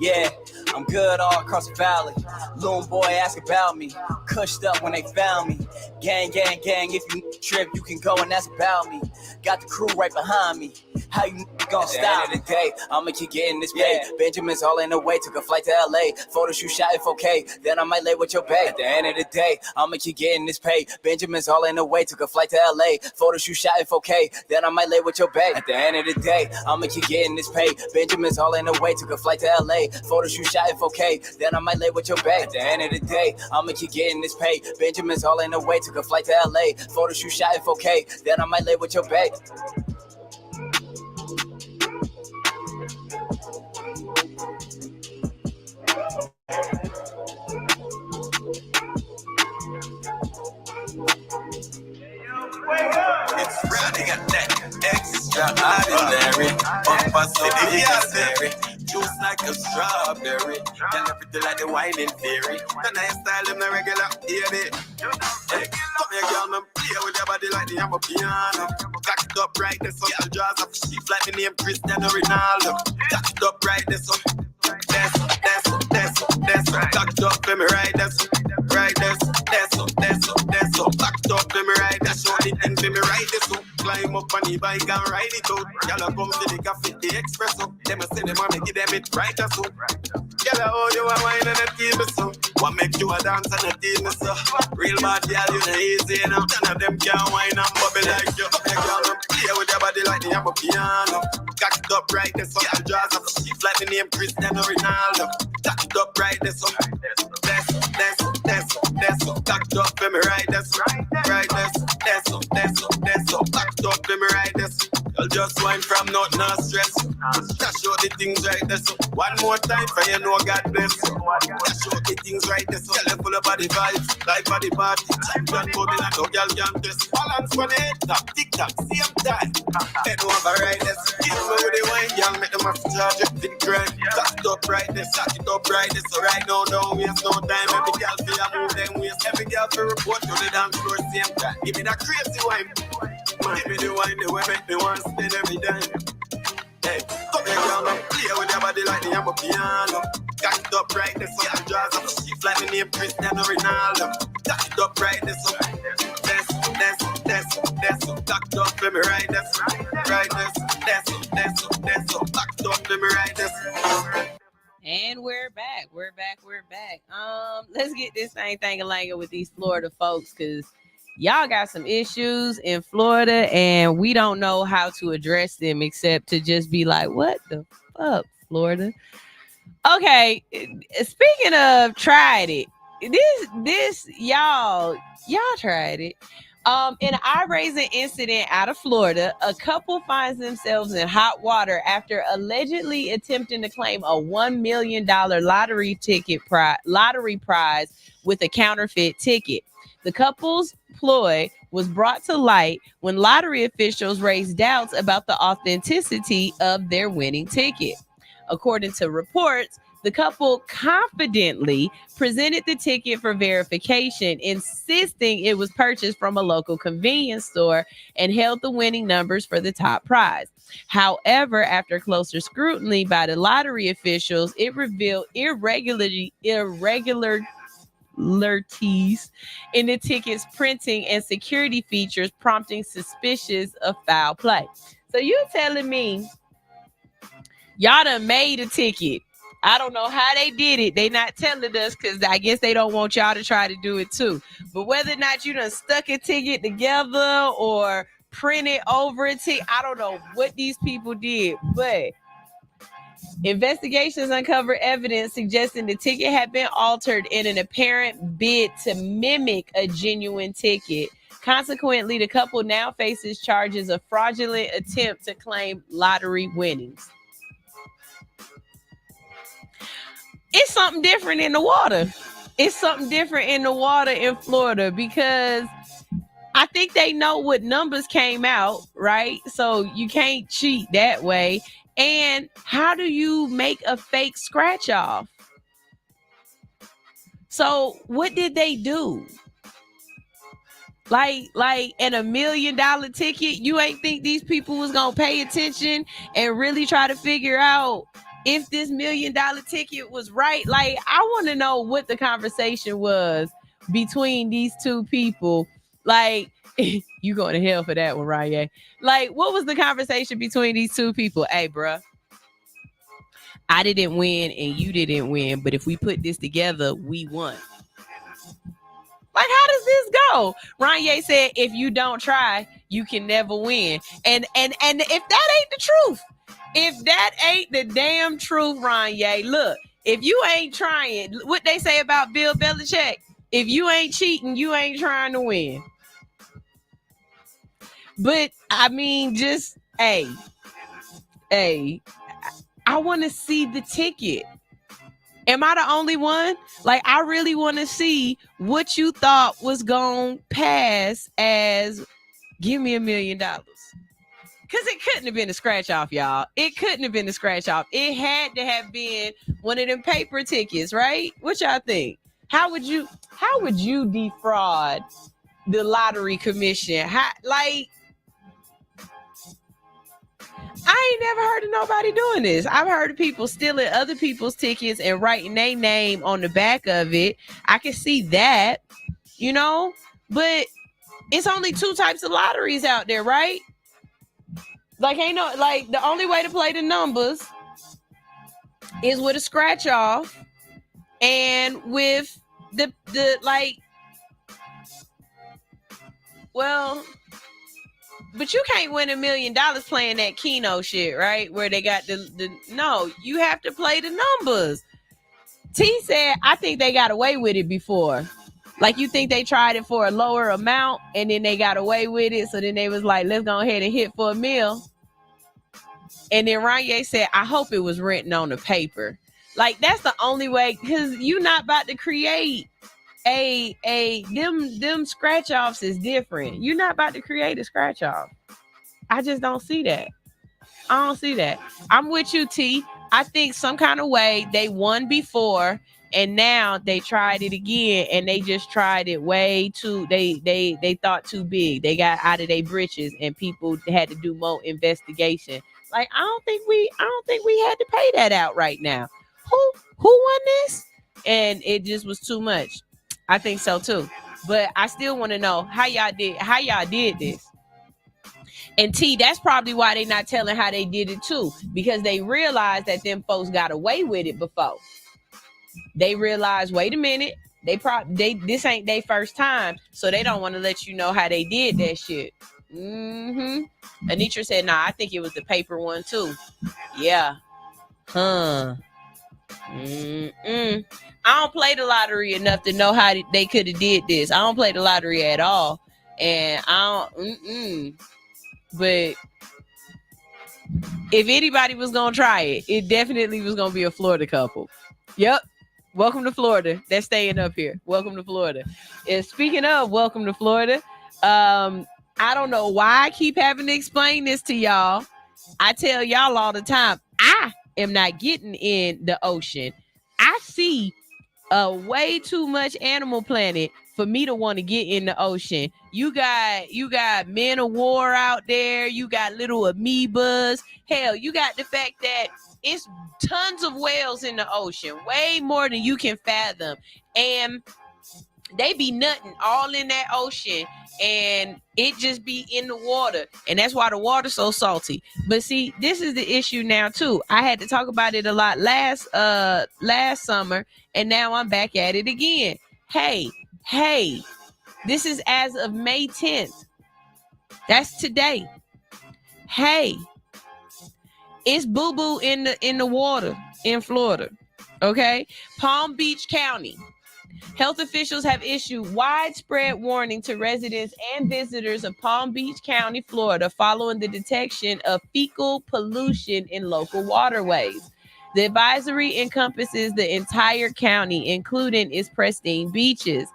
Yeah, I'm good all across the valley. Loon boy ask about me. Cushed up when they found me. Gang, gang, gang. If you trip, you can go and that's about me. Got the crew right behind me. How you gonna stop? At the end of the day, I'ma keep getting this pay. Benjamin's all in the way. Took a flight to LA. Photo shoot shot if okay. Then I might lay with your bae. At the end of the day, I'ma keep getting this pay. Benjamin's all in the way. Took a flight to LA. Photo shoot shot if okay. Then I might lay with your bae. At the end of the day, I'ma keep getting this pay. Benjamin's all in the way. Took a flight to LA. Photo shoot shot if okay. Then I might lay with your bae. At the end of the day, I'ma keep getting this pay. Benjamin's all in the way. Took a flight to LA. Photo shoot shot if okay. Then I might lay with your bae. It's Friday, got that extraordinary. Bumper so necessary. Juice like a strawberry. Girl, everything like the wine in theory. The nice style, them the regular, baby. Hey, come here, girl, man, play with your body like the I'm a piano. Cock it up right there, so your jaws up. She like the name Cristiano Ronaldo. Cock it up right there, so that's cock it up, let me ride that's right that's cock it up, let me ride that show it and let me ride this so climb up on the bike and ride it out. Y'all come to the cafe, the espresso. Them a say them want me give them it right or so. Y'all how you a wine and a team so. What make you a dance and a team so. Real bad y'all you know easy enough. None of them can wine and bubble like you. Hey y'all play with your body like the I'm a piano. Cock it up right there so y'all jaws up. Shift like the name Cristiano Ronaldo. Cock it up right there so. That's so. Cock it up let me ride that's right that's so. Cock it up let me ride that's. You'll just wine from nothing no stress. Dash out the things right there so. One more time for you know God bless. Dash out the things right there so. Girl full of body vibes, life for the party. Champion bubble and no girl can test. Balance for the head top, tick tock, same time. Head over right there so. Kill me with the wine, girl, make them have to charge it in grind. Cock it up right there, cock it up right there so. Right now, don't waste no time. Every girl feel a move, them waste. Every girl feel report to the dance floor same time. Give me that crazy wine. Give me the wine, the way make me want to spend every day. Hey, come here, girl, now play with your body like the I'm a piano. Cock it up right there, so your jaws up. Shift like the name Cristiano Ronaldo. Cock it up right there, so that's so. Cock it up, let me ride that's right that's so. Cock it up, let me ride that's. And we're back. Let's get this thing along with these Florida folks because y'all got some issues in Florida and we don't know how to address them except to just be like, what the fuck, Florida? Okay, speaking of tried it, this y'all tried it. In an eye-raising incident out of Florida, a couple finds themselves in hot water after allegedly attempting to claim a $1 million lottery prize with a counterfeit ticket. The couple's ploy was brought to light when lottery officials raised doubts about the authenticity of their winning ticket. According to reports, The couple confidently presented the ticket for verification, insisting it was purchased from a local convenience store and held the winning numbers for the top prize. However, after closer scrutiny by the lottery officials, it revealed irregularities in the ticket's printing and security features, prompting suspicions of foul play. So you telling me y'all done made a ticket? I don't know how they did it. They not telling us because I guess they don't want y'all to try to do it too. But whether or not you done stuck a ticket together or printed over a ticket, I don't know what these people did. But investigations uncovered evidence suggesting the ticket had been altered in an apparent bid to mimic a genuine ticket. Consequently, the couple now faces charges of fraudulent attempt to claim lottery winnings. It's something different in the water. It's something different in the water in Florida because I think they know what numbers came out, right? So you can't cheat that way. And how do you make a fake scratch off? So what did they do? Like in $1 million ticket, you ain't think these people was gonna pay attention and really try to figure out if this $1 million ticket was right? Like, I want to know what the conversation was between these two people. Like, you going to hell for that one, Ryan. Like, what was the conversation between these two people? Hey, bruh, I didn't win and you didn't win, but if we put this together, we won. Like, how does this go? Ranye said, if you don't try, you can never win. And if that ain't the truth, if that ain't the damn truth, Ranye, look, if you ain't trying, what they say about Bill Belichick, if you ain't cheating, you ain't trying to win. But I mean, just, hey, I want to see the ticket. Am I the only one? Like, I really want to see what you thought was going to pass as give me $1 million. Because it couldn't have been a scratch off, y'all. It couldn't have been a scratch off. It had to have been one of them paper tickets, right? What y'all think? How would you defraud the lottery commission? I ain't never heard of nobody doing this. I've heard of people stealing other people's tickets and writing their name on the back of it. I can see that, you know, but it's only two types of lotteries out there, right? Like, ain't no, like, the only way to play the numbers is with a scratch off and with the like, well, but you can't win $1 million playing that Keno shit, right? Where they got no, you have to play the numbers. T said, I think they got away with it before. Like, you think they tried it for a lower amount and then they got away with it. So then they was like, let's go ahead and hit for $1 million. And then Ranye said, I hope it was written on the paper. Like, that's the only way, because you're not about to create them scratch offs is different. You're not about to create a scratch off. I just don't see that. I don't see that. I'm with you, T. I think some kind of way they won before and now they tried it again and they just tried it way too, they thought too big. They got out of their britches and people had to do more investigation. Like, I don't think we had to pay that out right now. Who won this? And it just was too much. I think so too. But I still want to know how y'all did this. And T, that's probably why they not telling how they did it too, because they realized that them folks got away with it before. They realized, wait a minute, this ain't their first time, so they don't want to let you know how they did that shit. Anitra said, nah, I think it was the paper one too. Yeah. I don't play the lottery enough to know how they could have did this. I don't play the lottery at all. And I don't, but if anybody was going to try it, it definitely was going to be a Florida couple. Yep. Welcome to Florida. They're staying up here. Welcome to Florida. And speaking of welcome to Florida, I don't know why I keep having to explain this to y'all. I tell y'all all the time, I am not getting in the ocean. see way too much Animal Planet for me to want to get in the ocean. You got men of war out there. You got little amoebas. Hell, you got the fact that it's tons of whales in the ocean, way more than you can fathom. And they be nutting all in that ocean, and it just be in the water. And that's why the water's so salty. But see, this is the issue now too. I had to talk about it a lot last summer, and now I'm back at it again. Hey, this is as of May 10th. That's today. Hey, it's boo-boo in the water in Florida. Okay? Palm Beach County. Health officials have issued widespread warning to residents and visitors of Palm Beach County, Florida, following the detection of fecal pollution in local waterways. The advisory encompasses the entire county, including its pristine beaches,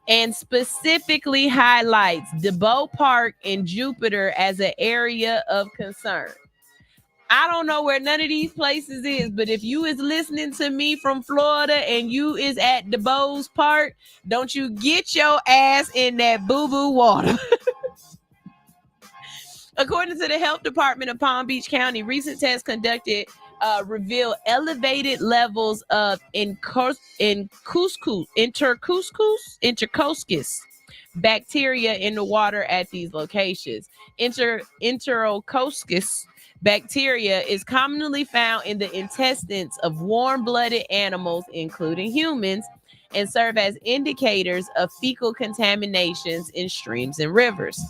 and specifically highlights DeBow Park and Jupiter as an area of concern. I don't know where none of these places is, but if you is listening to me from Florida and you is at DeBow's Park, don't you get your ass in that boo-boo water. According to the health department of Palm Beach County, recent tests conducted reveal elevated levels of Enterococcus bacteria in the water at these locations. Enterococcus bacteria is commonly found in the intestines of warm-blooded animals, including humans, and serve as indicators of fecal contaminations in streams and rivers.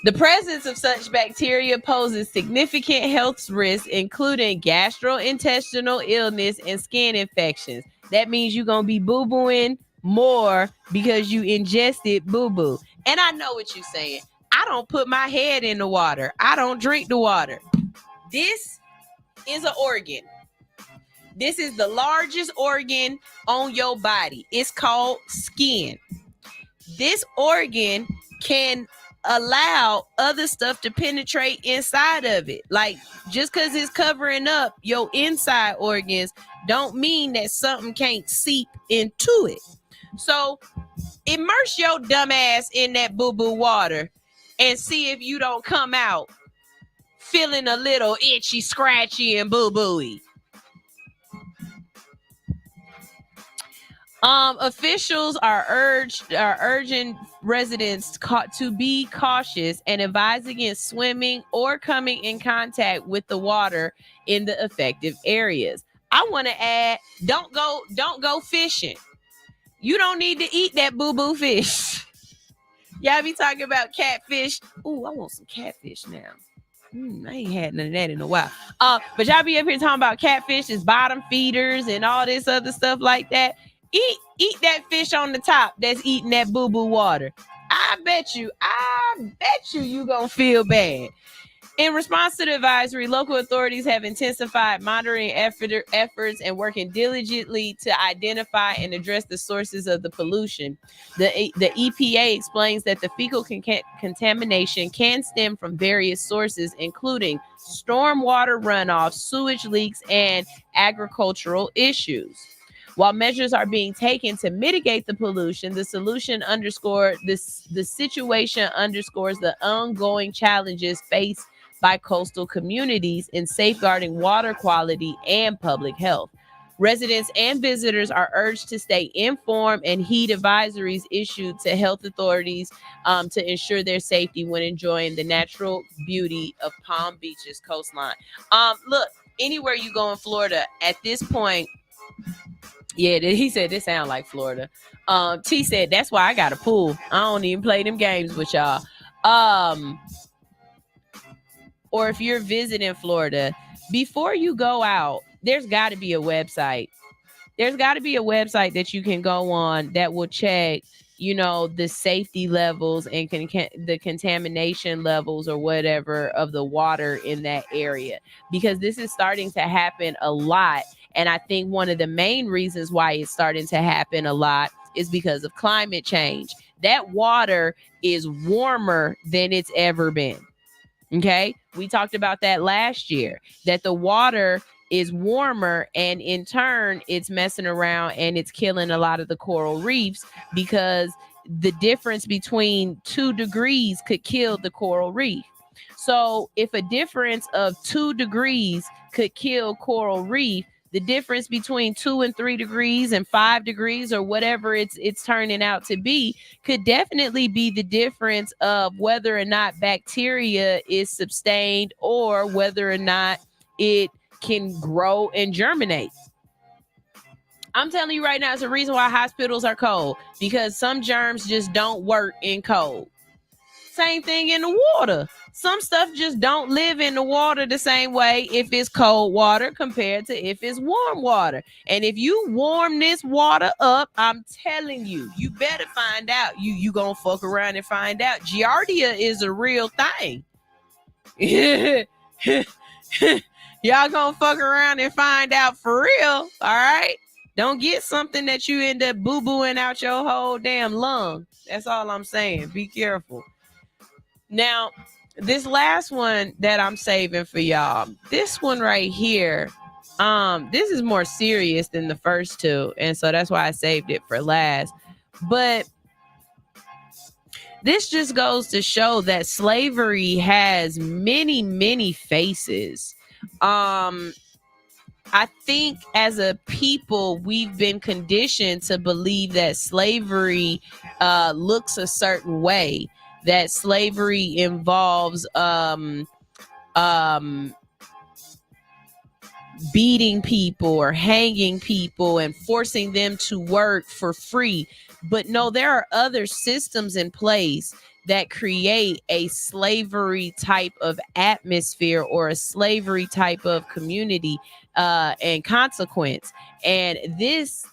The presence of such bacteria poses significant health risks, including gastrointestinal illness and skin infections. That means you're going to be boo-booing more because you ingested boo-boo. And I know what you're saying. I don't put my head in the water. I don't drink the water. This is an organ. This is the largest organ on your body. It's called skin. This organ can allow other stuff to penetrate inside of it. Like, just because it's covering up your inside organs don't mean that something can't seep into it. So immerse your dumb ass in that boo-boo water and see if you don't come out feeling a little itchy, scratchy, and boo-booey. Officials are urging residents to be cautious and advise against swimming or coming in contact with the water in the affected areas. I want to add, don't go fishing. You don't need to eat that boo-boo fish. Y'all be talking about catfish. Ooh, I want some catfish now. I ain't had none of that in a while. But y'all be up here talking about catfishes, bottom feeders, and all this other stuff like that. Eat that fish on the top that's eating that boo-boo water. I bet you gonna feel bad. In response to the advisory, local authorities have intensified monitoring efforts and working diligently to identify and address the sources of the pollution. The EPA explains that the fecal contamination can stem from various sources, including stormwater runoff, sewage leaks, and agricultural issues. While measures are being taken to mitigate the pollution, the situation underscores the ongoing challenges faced by coastal communities in safeguarding water quality and public health. Residents and visitors are urged to stay informed and heed advisories issued to health authorities to ensure their safety when enjoying the natural beauty of Palm Beach's coastline. Look, anywhere you go in Florida at this point, yeah, he said this sound like Florida. T said that's why I got a pool. I don't even play them games with y'all. Or if you're visiting Florida, before you go out, there's got to be a website. There's got to be a website that you can go on that will check, the safety levels and the contamination levels or whatever of the water in that area, because this is starting to happen a lot. And I think one of the main reasons why it's starting to happen a lot is because of climate change. That water is warmer than it's ever been. Okay, we talked about that last year, that the water is warmer, and in turn it's messing around and it's killing a lot of the coral reefs, because the difference between 2 degrees could kill the coral reef. So if a difference of 2 degrees could kill coral reef, the difference between 2 and 3 degrees and 5 degrees, or whatever it's turning out to be, could definitely be the difference of whether or not bacteria is sustained or whether or not it can grow and germinate. I'm telling you right now, it's a reason why hospitals are cold, because some germs just don't work in cold. Same thing in the water. Some stuff just don't live in the water the same way if it's cold water compared to if it's warm water. And if you warm this water up, I'm telling you, you better find out. You gonna fuck around and find out. Giardia is a real thing. Y'all gonna fuck around and find out for real, all right? Don't get something that you end up boo-booing out your whole damn lung. That's all I'm saying. Be careful. Now, this last one that I'm saving for y'all, this one right here, this is more serious than the first two, and so that's why I saved it for last. But this just goes to show that slavery has many, many faces. I think as a people, we've been conditioned to believe that slavery looks a certain way, that slavery involves beating people or hanging people and forcing them to work for free. But no, there are other systems in place that create a slavery type of atmosphere or a slavery type of community and consequence. And this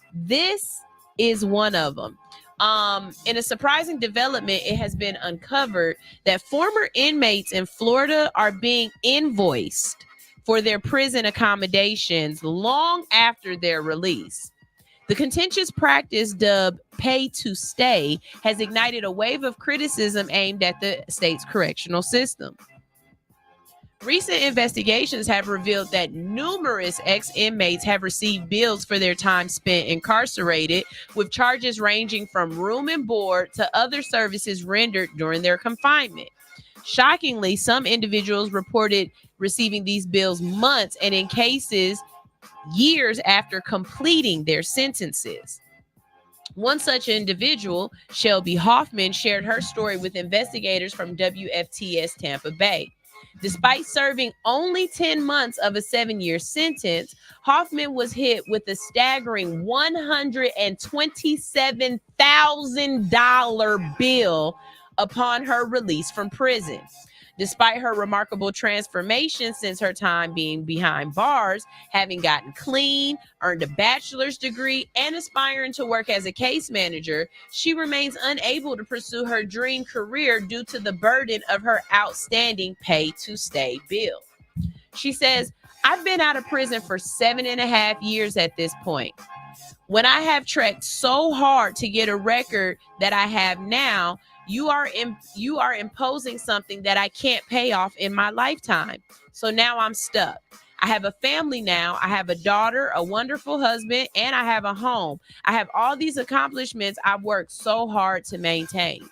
is one of them. In a surprising development, it has been uncovered that former inmates in Florida are being invoiced for their prison accommodations long after their release. The contentious practice, dubbed pay to stay, has ignited a wave of criticism aimed at the state's correctional system. Recent investigations have revealed that numerous ex-inmates have received bills for their time spent incarcerated, with charges ranging from room and board to other services rendered during their confinement. Shockingly, some individuals reported receiving these bills months, and in cases, years after completing their sentences. One such individual, Shelby Hoffman, shared her story with investigators from WFTS Tampa Bay. Despite serving only 10 months of a 7-year sentence, Hoffman was hit with a staggering $127,000 bill upon her release from prison. Despite her remarkable transformation since her time being behind bars, having gotten clean, earned a bachelor's degree, and aspiring to work as a case manager, she remains unable to pursue her dream career due to the burden of her outstanding pay to stay bill. She says, "I've been out of prison for 7.5 years at this point. When I have trekked so hard to get a record that I have now, you are imposing something that I can't pay off in my lifetime. So now I'm stuck. I have a family now. I have a daughter, a wonderful husband, and I have a home. I have all these accomplishments I've worked so hard to maintain."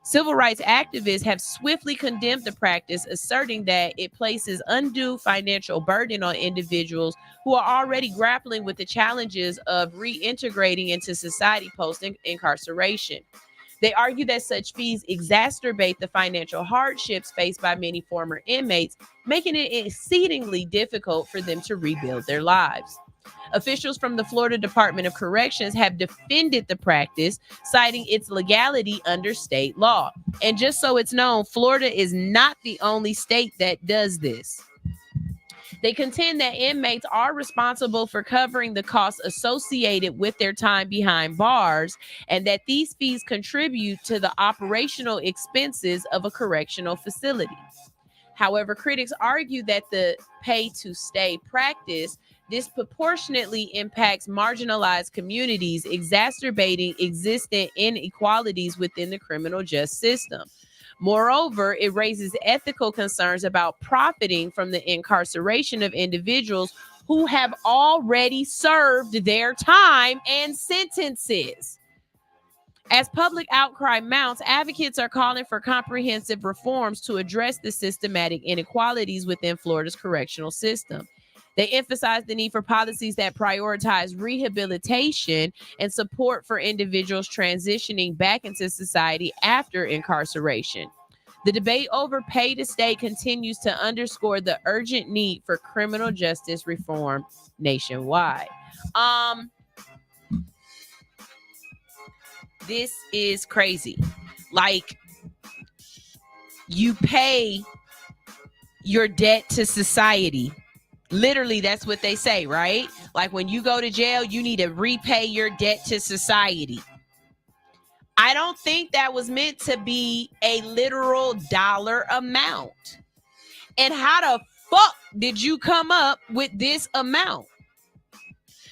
Civil rights activists have swiftly condemned the practice, asserting that it places undue financial burden on individuals who are already grappling with the challenges of reintegrating into society post-incarceration. They argue that such fees exacerbate the financial hardships faced by many former inmates, making it exceedingly difficult for them to rebuild their lives. Officials from the Florida Department of Corrections have defended the practice, citing its legality under state law. And just so it's known, Florida is not the only state that does this. They contend that inmates are responsible for covering the costs associated with their time behind bars, and that these fees contribute to the operational expenses of a correctional facility. However, critics argue that the pay to stay practice disproportionately impacts marginalized communities, exacerbating existing inequalities within the criminal justice system. Moreover, it raises ethical concerns about profiting from the incarceration of individuals who have already served their time and sentences. As public outcry mounts, advocates are calling for comprehensive reforms to address the systematic inequalities within Florida's correctional system. They emphasize the need for policies that prioritize rehabilitation and support for individuals transitioning back into society after incarceration. The debate over pay to stay continues to underscore the urgent need for criminal justice reform nationwide. This is crazy. Like, you pay your debt to society. Literally, that's what they say, right? Like, when you go to jail, you need to repay your debt to society. I don't think that was meant to be a literal dollar amount. And how the fuck did you come up with this amount?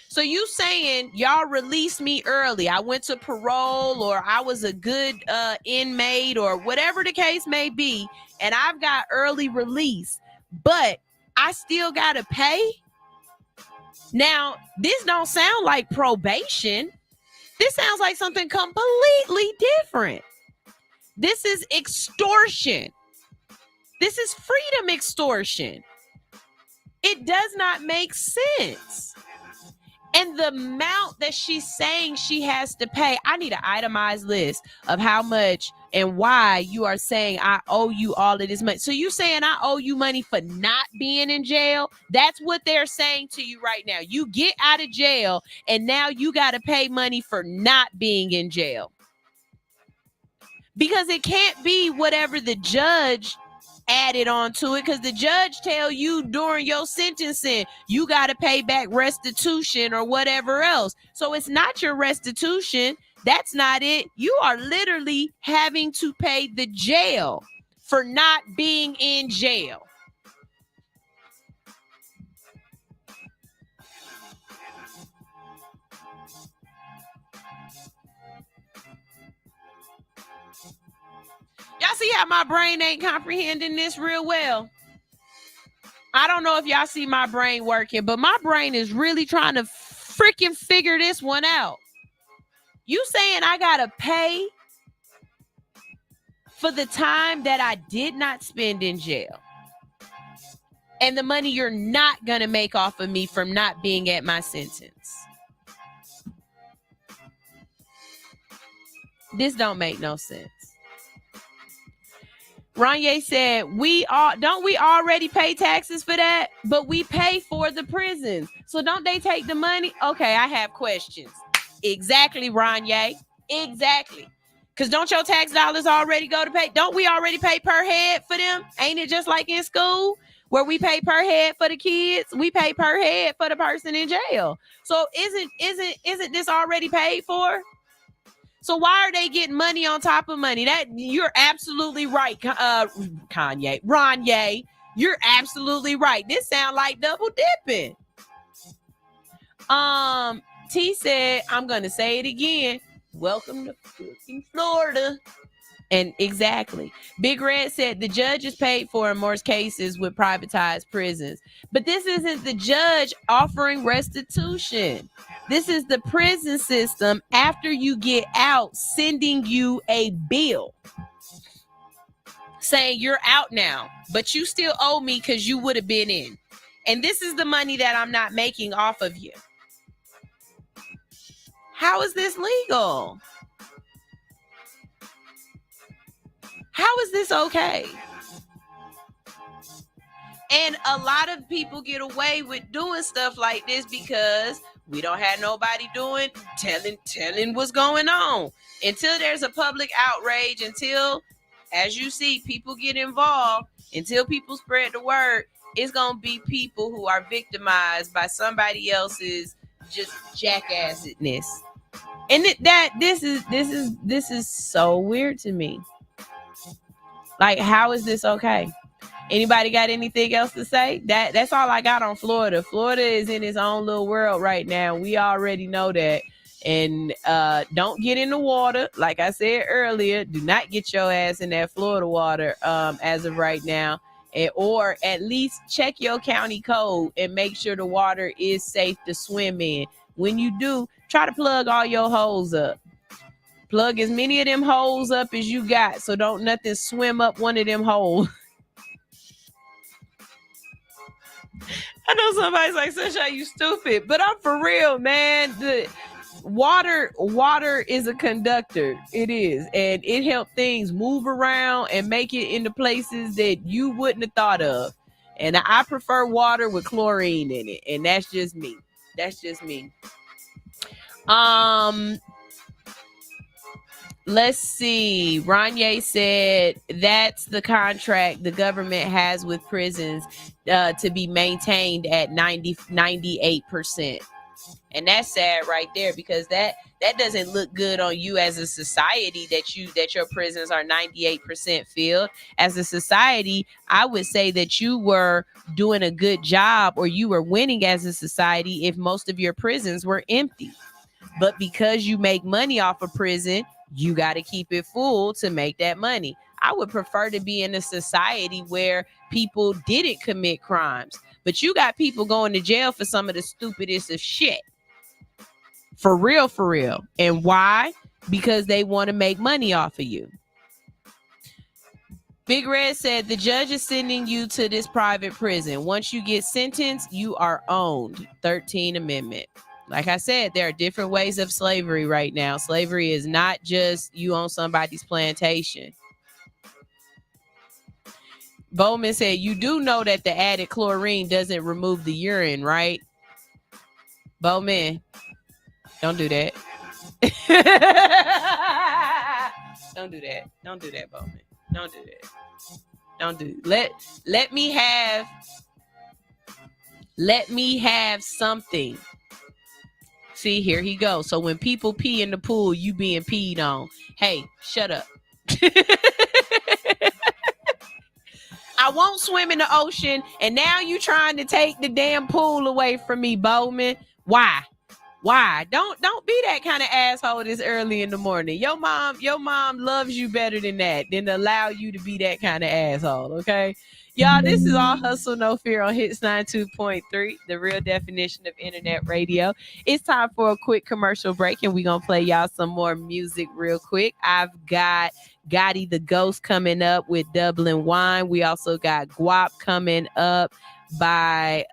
So you saying y'all released me early, I went to parole, or I was a good inmate, or whatever the case may be, and I've got early release, but I still gotta pay? Now, this don't sound like probation. This sounds like something completely different. This is extortion. This is freedom extortion. It does not make sense. And the amount that she's saying she has to pay, I need an itemized list of how much and why you are saying I owe you all of this money. So you saying I owe you money for not being in jail? That's what they're saying to you right now. You get out of jail and now you got to pay money for not being in jail. Because it can't be whatever the judge added on to it, because the judge tell you during your sentencing you got to pay back restitution or whatever else. So it's not your restitution. That's not it. You are literally having to pay the jail for not being in jail. Y'all see how my brain ain't comprehending this real well? I don't know if y'all see my brain working, but my brain is really trying to freaking figure this one out. You saying I gotta pay for the time that I did not spend in jail, and the money you're not gonna make off of me from not being at my sentence. This don't make no sense. Ranye said, don't we already pay taxes for that? But we pay for the prisons. So don't they take the money? Okay, I have questions. Exactly, Ranye. Exactly. Because don't your tax dollars already go to pay? Don't we already pay per head for them? Ain't it just like in school where we pay per head for the kids? We pay per head for the person in jail. So isn't this already paid for? So why are they getting money on top of money? That you're absolutely right, Ranye. You're absolutely right. This sounds like double dipping. T said, I'm gonna say it again. Welcome to fucking Florida. And exactly. Big Red said the judge is paid for in most cases with privatized prisons. But this isn't the judge offering restitution. This is the prison system after you get out sending you a bill saying you're out now, but you still owe me because you would have been in. And this is the money that I'm not making off of you. How is this legal? How is this okay? And a lot of people get away with doing stuff like this because we don't have nobody telling what's going on. Until there's a public outrage, until, as you see, people get involved, until people spread the word, it's gonna be people who are victimized by somebody else's just jackassedness. And this is so weird to me. Like, how is this okay? Anybody got anything else to say? That's all I got on Florida. Florida is in its own little world right now. We already know that. And don't get in the water. Like I said earlier, do not get your ass in that Florida water as of right now. or at least check your county code and make sure the water is safe to swim in. When you do, try to plug all your holes up. Plug as many of them holes up as you got, so don't nothing swim up one of them holes. I know somebody's like, Sunshine, you stupid, but I'm for real, man. The water is a conductor. It is, and it helps things move around and make it into places that you wouldn't have thought of. And I prefer water with chlorine in it, and that's just me. Let's see. Ranye said that's the contract the government has with prisons to be maintained at 98%. And that's sad right there, because that doesn't look good on you as a society that your prisons are 98% filled. As a society, I would say that you were doing a good job, or you were winning as a society if most of your prisons were empty. But because you make money off of prison, you got to keep it full to make that money. I would prefer to be in a society where people didn't commit crimes, but you got people going to jail for some of the stupidest of shit. For real. And why? Because they want to make money off of you. Big Red said the judge is sending you to this private prison. Once you get sentenced, you are owned. 13th Amendment. Like I said, there are different ways of slavery right now. Slavery is not just you on somebody's plantation. Bowman said, you do know that the added chlorine doesn't remove the urine, right? Bowman, don't do that. Don't do that. Don't do that, Bowman. Don't do that. Don't do. Let me have something. See, here he goes. So when people pee in the pool, you being peed on. Hey, shut up. I won't swim in the ocean, and now you trying to take the damn pool away from me, Bowman. Why? Don't be that kind of asshole this early in the morning. Your mom loves you better than that, than to allow you to be that kind of asshole, okay? Y'all, this is All Hustle, No Fear on Hits 92.3, the real definition of internet radio. It's time for a quick commercial break, and we're going to play y'all some more music real quick. I've got Gotti the Ghost coming up with Dublin Wine. We also got Guap coming up by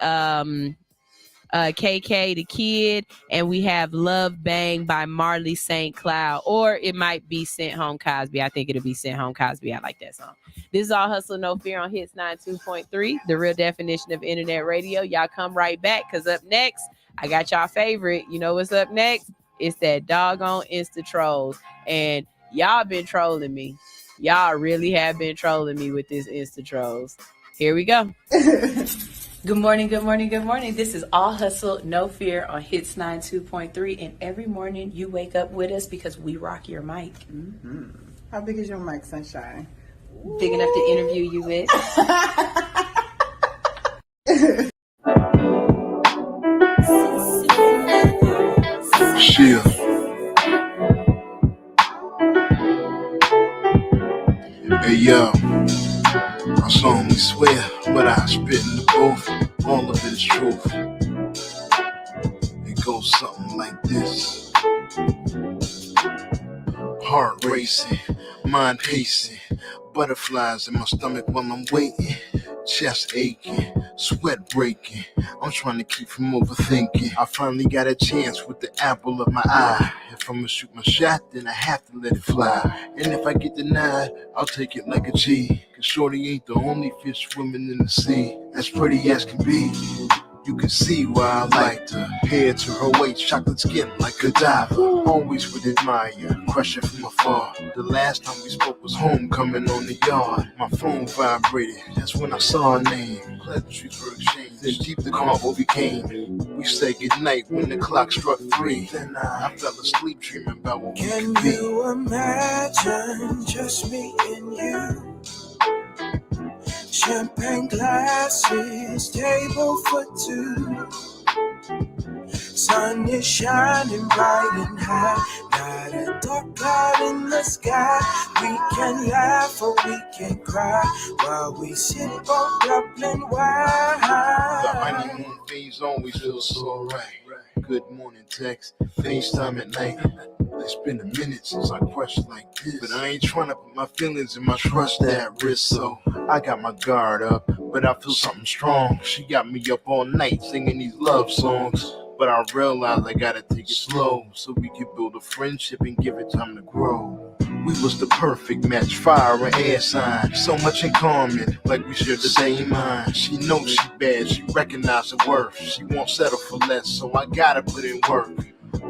KK the Kid, and we have Love Bang by Marley St. Cloud, or it might be Sent Home Cosby. I think it'll be Sent Home Cosby. I like that song. This is All Hustle, No Fear on Hits 92.3, the real definition of internet radio. Y'all come right back, because up next, I got y'all favorite. You know what's up next? It's that doggone Insta Trolls. And y'all been trolling me. Y'all really have been trolling me with this Insta Trolls. Here we go. Good morning. This is All Hustle, No Fear on Hits 92.3. And every morning you wake up with us because we rock your mic. Mm-hmm. How big is your mic, Sunshine? Big enough to interview you with. Shit. Hey yo, my song we swear, but I spit in the booth, all of it is truth. It goes something like this. Heart racing, mind pacing, butterflies in my stomach while I'm waiting. Chest aching, sweat breaking. I'm trying to keep from overthinking. I finally got a chance with the apple of my eye. If I'ma shoot my shot, then I have to let it fly. And if I get denied, I'll take it like a G. Cause shorty ain't the only fish swimming in the sea. As pretty as can be. You can see why I liked her. Hair to her waist, chocolate skin like a diver. Always would admire, crush her from afar. The last time we spoke was homecoming on the yard. My phone vibrated, that's when I saw her name. Pleasantries were exchanged, then deep the convo became. We said goodnight when the clock struck 3. Then I fell asleep dreaming about what we could be. Can you imagine just me and you? Champagne glasses, table for two. sun is shining bright and high. Not a dark cloud in the sky. We can laugh or we can cry while we sip on Dublin wine. The honeymoon phase always feels so right. Good morning text, FaceTime at night. It's been a minute since I crushed like this, but I ain't trying to put my feelings and my trust at risk, so I got my guard up, but I feel something strong. She got me up all night singing these love songs, but I realize I gotta take it slow so we can build a friendship and give it time to grow. We was the perfect match, fire and air sign. So much in common, like we share the same mind. She knows she bad, she recognize her worth. She won't settle for less, so I gotta put in work.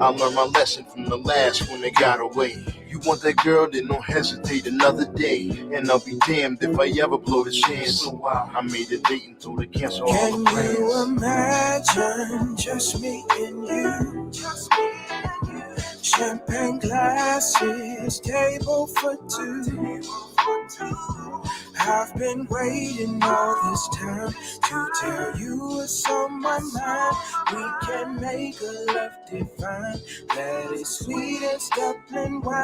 I learned my lesson from the last when they got away. You want that girl, then don't hesitate another day. And I'll be damned if I ever blow the chance. So I made a date and told her cancel all the plans. Can you imagine just me and you? Champagne glasses, table for two. I've been waiting all this time to tell you what's on my mind. We can make a love divine that is sweet as Dublin wine.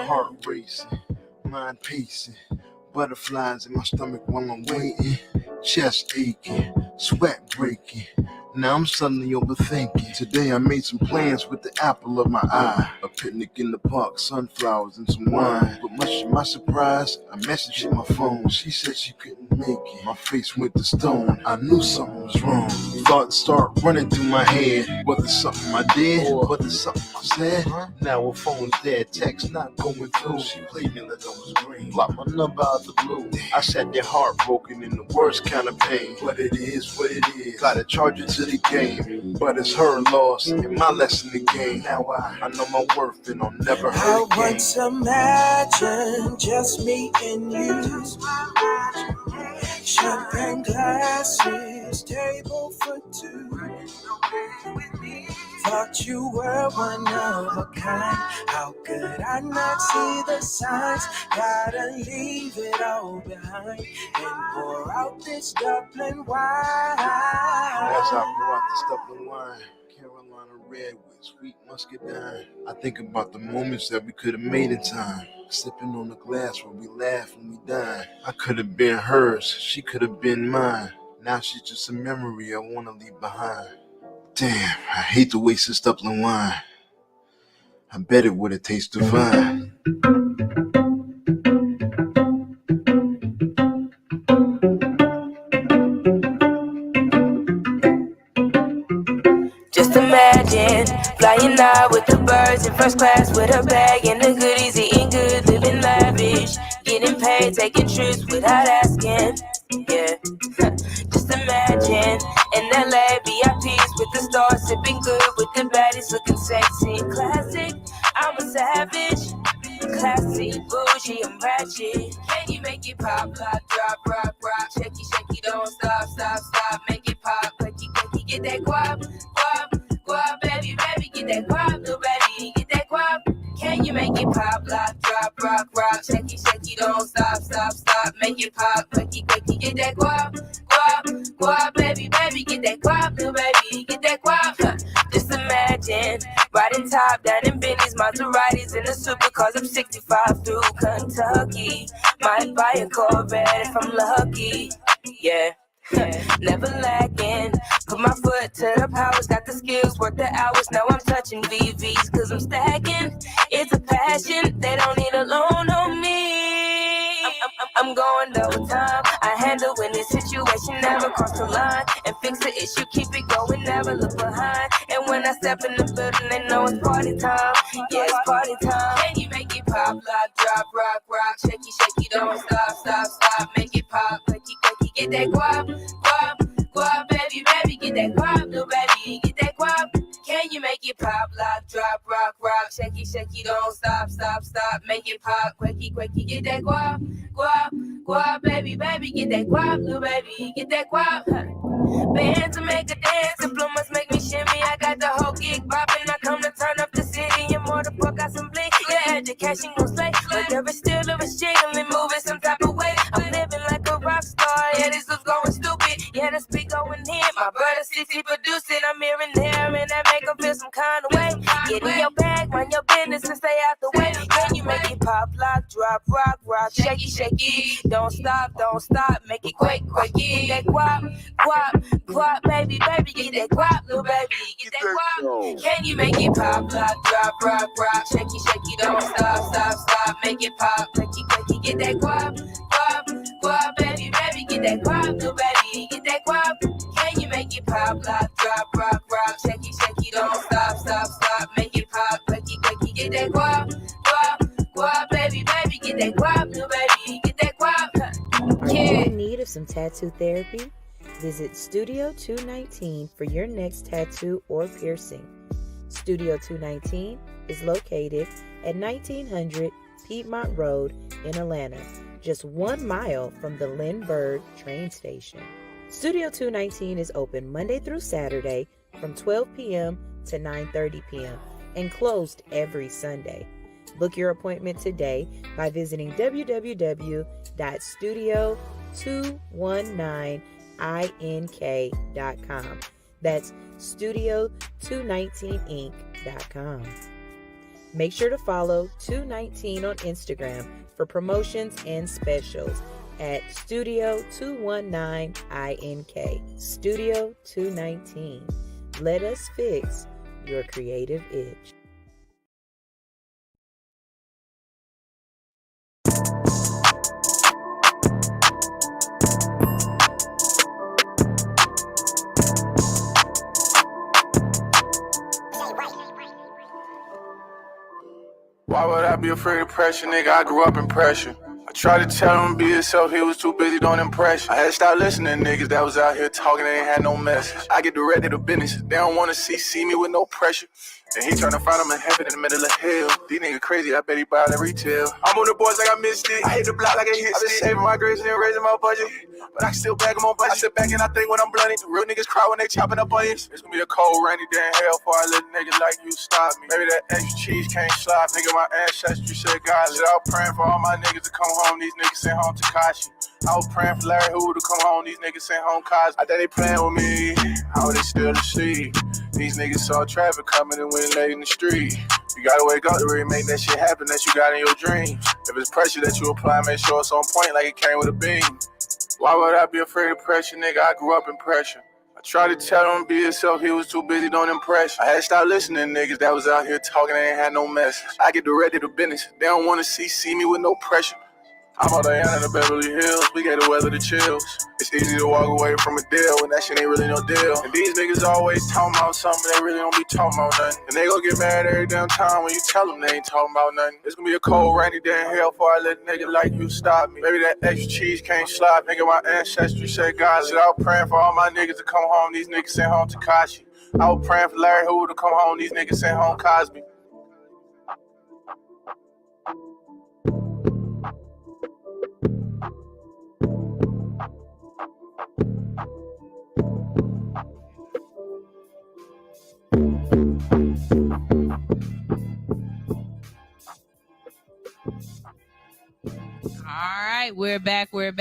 Heart racing, mind pacing, butterflies in my stomach while I'm waiting. Chest aching, sweat breaking. Now I'm suddenly overthinking. Today I made some plans with the apple of my eye. A picnic in the park, sunflowers and some wine. But much to my surprise, I messaged her my phone. She said she couldn't make it. My face went to stone. I knew something was wrong. Thoughts start running through my head. Whether something I did or whether something I said. Now her phone's dead, text not going through. She played me like I was green. Blocked my number out the blue. I sat there heartbroken in the worst kind of pain. But it is what it is. Gotta charge it to the game. But it's her loss and my lesson to gain. Now I know my worth and I'll never hurt again. I once imagined just me and you. Champagne glasses, table for two. Thought you were one of a kind. How could I not see the signs? Gotta leave it all behind and pour out this Dublin wine. As I pour out this Dublin wine, Carolina Red with sweet muscadine. I think about the moments that we could have made in time. Sipping on the glass where we laugh and we dine. I could have been hers, she could have been mine. Now she's just a memory I want to leave behind. Damn, I hate to waste this Dublin wine. I bet it would have tasted fine. Just imagine flying out with the birds in first class with a bag and the goodies, eating good, living lavish, getting paid, taking trips without asking. Yeah, just imagine in LA VIPs with the stars, sipping good with the baddies, looking sexy, classic. I'm a savage, classy, bougie, I'm ratchet. Can you make it pop, lock, drop, rock, rock, shaky, shaky, don't stop, stop, stop, make it pop, quacky, quacky, get that guap, guap, guap, baby, baby, get that guap, little baby, get that guap. Can you make it pop, lock, drop, rock, rock, shaky, shaky, don't stop, stop, stop, make it pop, quacky, quacky, get that guap, guap, guap, baby, baby, get that guap, little baby, get that guap. Just imagine riding top down in Bentley's, Maseratis, in the supercars. I'm 65 through Kentucky. Might buy a Corvette if I'm lucky. Yeah. Never lacking. Put my foot to the powers, got the skills, work the hours. Now I'm touching VVs cause I'm stacking. It's a passion, they don't need a loan on me. I'm going double time. I handle any situation, never cross the line. And fix the issue, keep it going, never look behind. And when I step in the building, they know it's party time. Yeah, it's party time. Can you make it pop, lock, drop, rock, rock, shaky, shaky, don't stop, stop, stop, make it pop, quacky, quacky, get that guap, guap, guap, baby, baby, get that guap, little baby, get that guap. Can you make it pop, lock, drop, rock, rock, shaky, shaky, don't stop, stop, stop, make it pop, quacky, quacky, get that guap, guap, guap, baby, baby, get that guap, little baby, get that guap. Band to make a dance, diplomas make me shimmy. I got the whole gig bopping. I come to turn up the city and more to fuck out some bling. Yeah, education gon' slay, but there is still a jiggling, moving some type of way. I'm living like a rock star. Yeah, this was going stupid. Yeah, the speak going in. My brother CC producing, I'm here and there, and that make 'em feel some kind of way. Get in your bag, run your business, and stay out the way. Can you make it pop, lock, drop, rock, rock, shaky, shaky? Don't stop, make it quick, quick. Get that guap, guap, guap, baby, baby, get that guap, little baby, get that guap. Can you make it pop, lock, drop, rock, rock, shaky, shaky? Don't stop, make it pop, quicky, quicky. Get that guap, guap, guap, baby, baby, get that guap, little baby, get that guap. Can you make it pop, lock, drop, rock, rock, shaky, shaky? Don't stop, make it pop, quicky, quicky. Get that guap, guap, guap, baby, baby, get that guap, little baby, get that guap. Are you in need of some tattoo therapy? Visit Studio 219 for your next tattoo or piercing. Studio 219 is located at 1900 Piedmont Road in Atlanta, just 1 mile from the Lindbergh train station. Studio 219 is open Monday through Saturday from 12 p.m. to 9:30 p.m. and closed every Sunday. Book your appointment today by visiting www.studio219ink.com. That's studio219inc.com. Make sure to follow 219 on Instagram for promotions and specials at Studio 219ink. Studio 219. Let us fix your creative itch. Why would I be afraid of pressure, nigga? I grew up in pressure. I tried to tell him to be himself, he was too busy doing impressions. I had to stop listening to niggas that was out here talking, they ain't had no message. I get directed to business, they don't wanna see me with no pressure. And he tryna find him in heaven in the middle of hell. These niggas crazy, I bet he buy the retail. I'm on the boards like I missed it. I hit the block like I hit stick. I been saving my grades and raising my budget, but I can still bag them on budget. I sit back and I think when I'm blunting. The real niggas cry when they chopping up onions. It's gonna be a cold, rainy day in hell before I let niggas like you stop me. Maybe that extra cheese can't slide. Nigga, my ancestry said God. Shit, I was praying for all my niggas to come home. These niggas sent home Tekashi. I was praying for Larry Hoover to come home. These niggas sent home Cosby. I think they playing with me. How they still asleep? These niggas saw traffic coming and went late in the street. You gotta wake up to really make that shit happen that you got in your dreams. If it's pressure that you apply, make sure it's on point like it came with a beam. Why would I be afraid of pressure, nigga? I grew up in pressure. I tried to tell him to be himself, he was too busy doing impressions. I had to stop listening to niggas that was out here talking, they ain't had no message. I get directed to business, they don't wanna see me with no pressure. I'm out there in the Beverly Hills, we got to weather the chills. It's easy to walk away from a deal when that shit ain't really no deal. And these niggas always talking about something, they really don't be talking about nothing. And they gon' get mad every damn time when you tell them they ain't talking about nothing. It's gonna be a cold, rainy day in hell before I let a nigga like you stop me. Maybe that extra cheese can't slide, nigga, my ancestry said God. Shit, I was praying for all my niggas to come home, these niggas sent home Tekashi. I was praying for Larry Hoover to come home, these niggas sent home Cosby. All right, we're back. And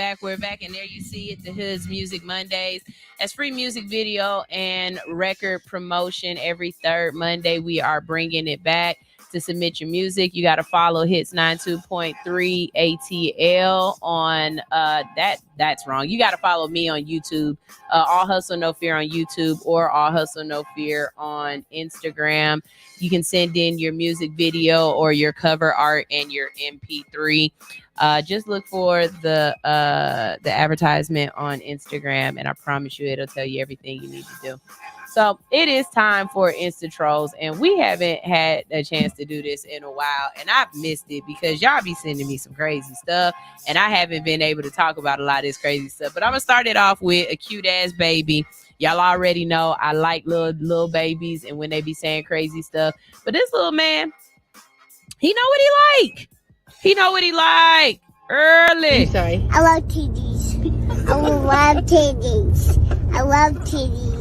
there you see it, the Hood's Music Mondays. That's free music video and record promotion every third Monday. We are bringing it back. To submit your music, you got to follow Hits 92.3 ATL on that's wrong. You got to follow me on YouTube, All Hustle No Fear on YouTube, or All Hustle No Fear on Instagram. You can send in your music video or your cover art and your MP3. Just look for the advertisement on Instagram, and I promise you it'll tell you everything you need to do. So it is time for Insta Trolls, and we haven't had a chance to do this in a while, and I've missed it because y'all be sending me some crazy stuff, and I haven't been able to talk about a lot of this crazy stuff. But I'm gonna start it off with a cute ass baby. Y'all already know I like little babies, and when they be saying crazy stuff. But this little man, he know what he like. He know what he like. Early. I'm sorry. I love titties. I love titties. I love titties.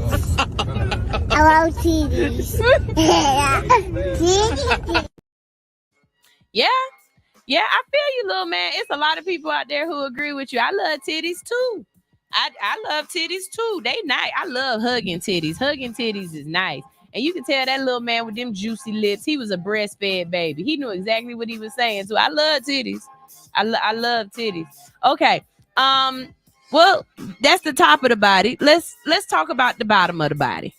I love titties. Yeah, I feel you, little man. It's a lot of people out there who agree with you. I love titties too. I love titties too. They nice. I love hugging titties. Hugging titties is nice. And you can tell that little man with them juicy lips, he was a breastfed baby. He knew exactly what he was saying. So I love titties. I love titties. Okay. Well, that's the top of the body. Let's talk about the bottom of the body.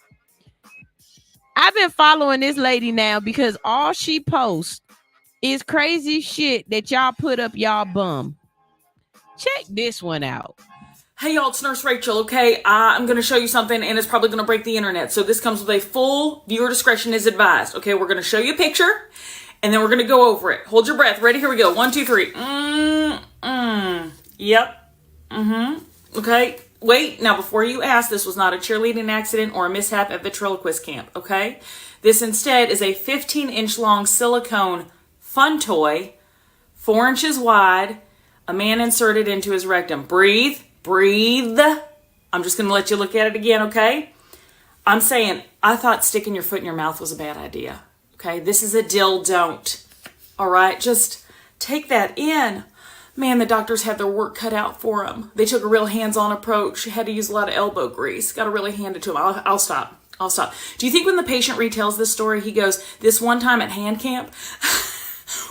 I've been following this lady now because all she posts is crazy shit that y'all put up y'all bum. Check this one out. Hey y'all, it's Nurse Rachel, okay? I'm going to show you something and it's probably going to break the internet. So this comes with a full viewer discretion is advised. Okay, we're going to show you a picture and then we're going to go over it. Hold your breath. Ready? Here we go. 1, 2, 3. Yep. Okay. Wait. Now, before you ask, this was not a cheerleading accident or a mishap at ventriloquist camp, okay? This instead is a 15-inch long silicone fun toy, 4 inches wide, a man inserted into his rectum. Breathe. I'm just going to let you look at it again, okay? I'm saying, I thought sticking your foot in your mouth was a bad idea, okay? This is a don't. All right? Just take that in. Man, the doctors had their work cut out for them. They took a real hands-on approach. Had to use a lot of elbow grease. Got to really hand it to them. I'll stop. Do you think when the patient retells this story, he goes, this one time at hand camp?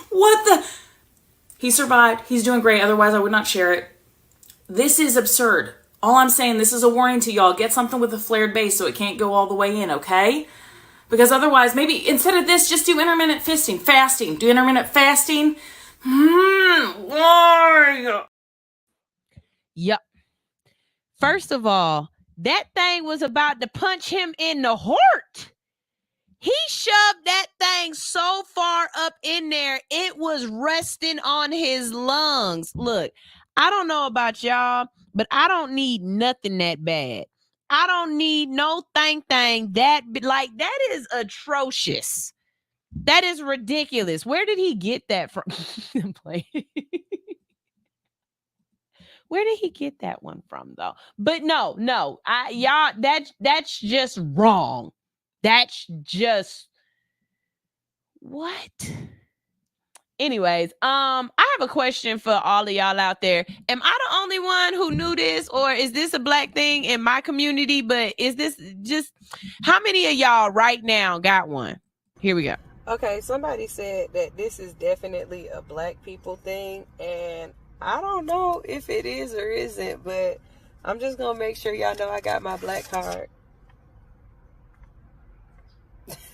What the? He survived. He's doing great. Otherwise, I would not share it. This is absurd. All I'm saying, this is a warning to y'all. Get something with a flared base so it can't go all the way in, okay? Because otherwise, maybe instead of this, just do intermittent fasting. Do intermittent fasting. Why? Yep. First of all, that thing was about to punch him in the heart. He shoved that thing so far up in there, it was resting on his lungs. Look, I don't know about y'all, but I don't need nothing that bad. I don't need no thing that is atrocious. That is ridiculous. Where did he get that from? Where did he get that one from, though? But no, y'all, that's just wrong. That's just what? Anyways, I have a question for all of y'all out there. Am I the only one who knew this, or is this a black thing in my community? But is this just how many of y'all right now got one? Here we go. Okay, somebody said that this is definitely a black people thing, and I don't know if it is or isn't, but I'm just gonna make sure y'all know I got my black card.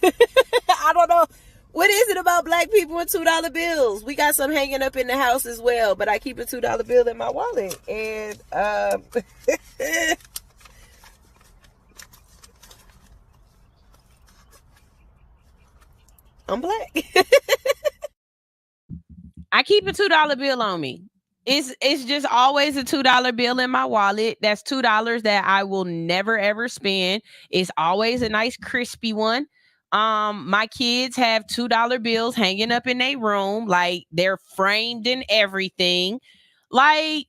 I don't know. What is it about black people and $2 bills? We got some hanging up in the house as well, but I keep a $2 bill in my wallet. And I'm black. I keep a $2 bill on me. It's just always a $2 bill in my wallet. That's $2 that I will never ever spend. It's always a nice crispy one. My kids have $2 bills hanging up in their room, like they're framed and everything. Like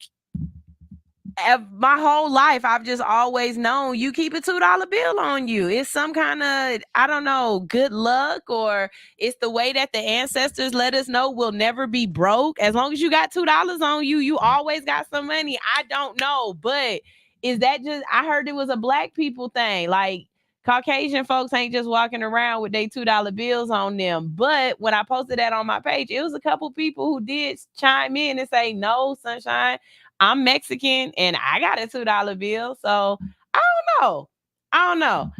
my whole life, I've just always known you keep a $2 bill on you. It's some kind of, I don't know, good luck, or it's the way that the ancestors let us know we'll never be broke. As long as you got $2 on you, you always got some money. I don't know, but is that just, I heard it was a black people thing. Like, Caucasian folks ain't just walking around with their $2 bills on them. But when I posted that on my page, it was a couple people who did chime in and say, no, Sunshine, I'm Mexican and I got a $2 bill. So I don't know.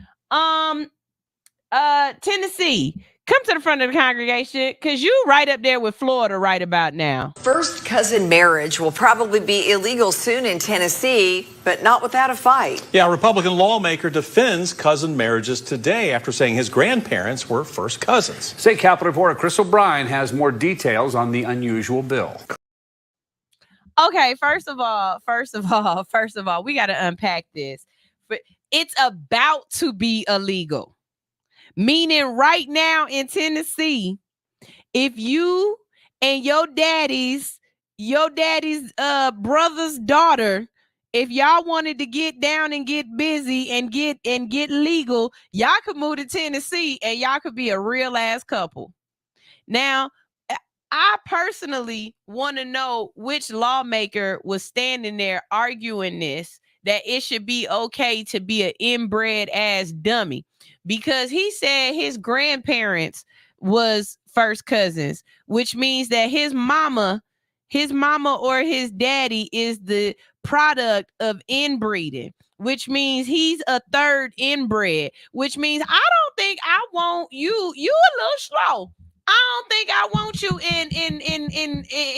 Tennessee, come to the front of the congregation, because you right up there with Florida right about now. First cousin marriage will probably be illegal soon in Tennessee, but not without a fight. Yeah, a Republican lawmaker defends cousin marriages today after saying his grandparents were first cousins. State Capitol reporter Chris O'Brien has more details on the unusual bill. Okay, first of all, we got to unpack this. But it's about to be illegal. Meaning right now in Tennessee, if you and your daddy's brother's daughter, if y'all wanted to get down and get busy and get legal, y'all could move to Tennessee and y'all could be a real ass couple. Now, I personally want to know which lawmaker was standing there arguing this that it should be okay to be an inbred ass dummy, because he said his grandparents was first cousins, which means that his mama or his daddy is the product of inbreeding, which means he's a third inbred, which means I don't think I want you a little slow. I don't think I want you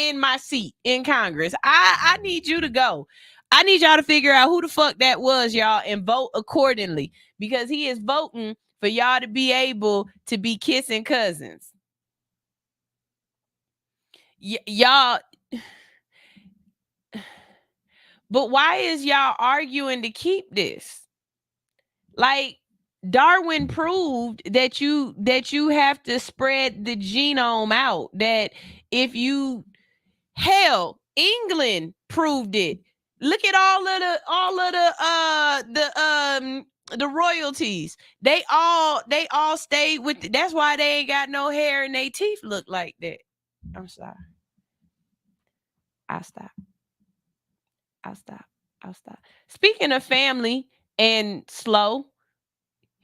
in my seat in Congress. I need you to go. I need y'all to figure out who the fuck that was, y'all, and vote accordingly, because he is voting for y'all to be able to be kissing cousins. Y'all, but why is y'all arguing to keep this? Like, Darwin proved that you have to spread the genome out. That if you, hell, England proved it. Look at all of the royalties. They all stayed with. That's why they ain't got no hair and their teeth look like that. I'm sorry. I'll stop. Speaking of family and slow,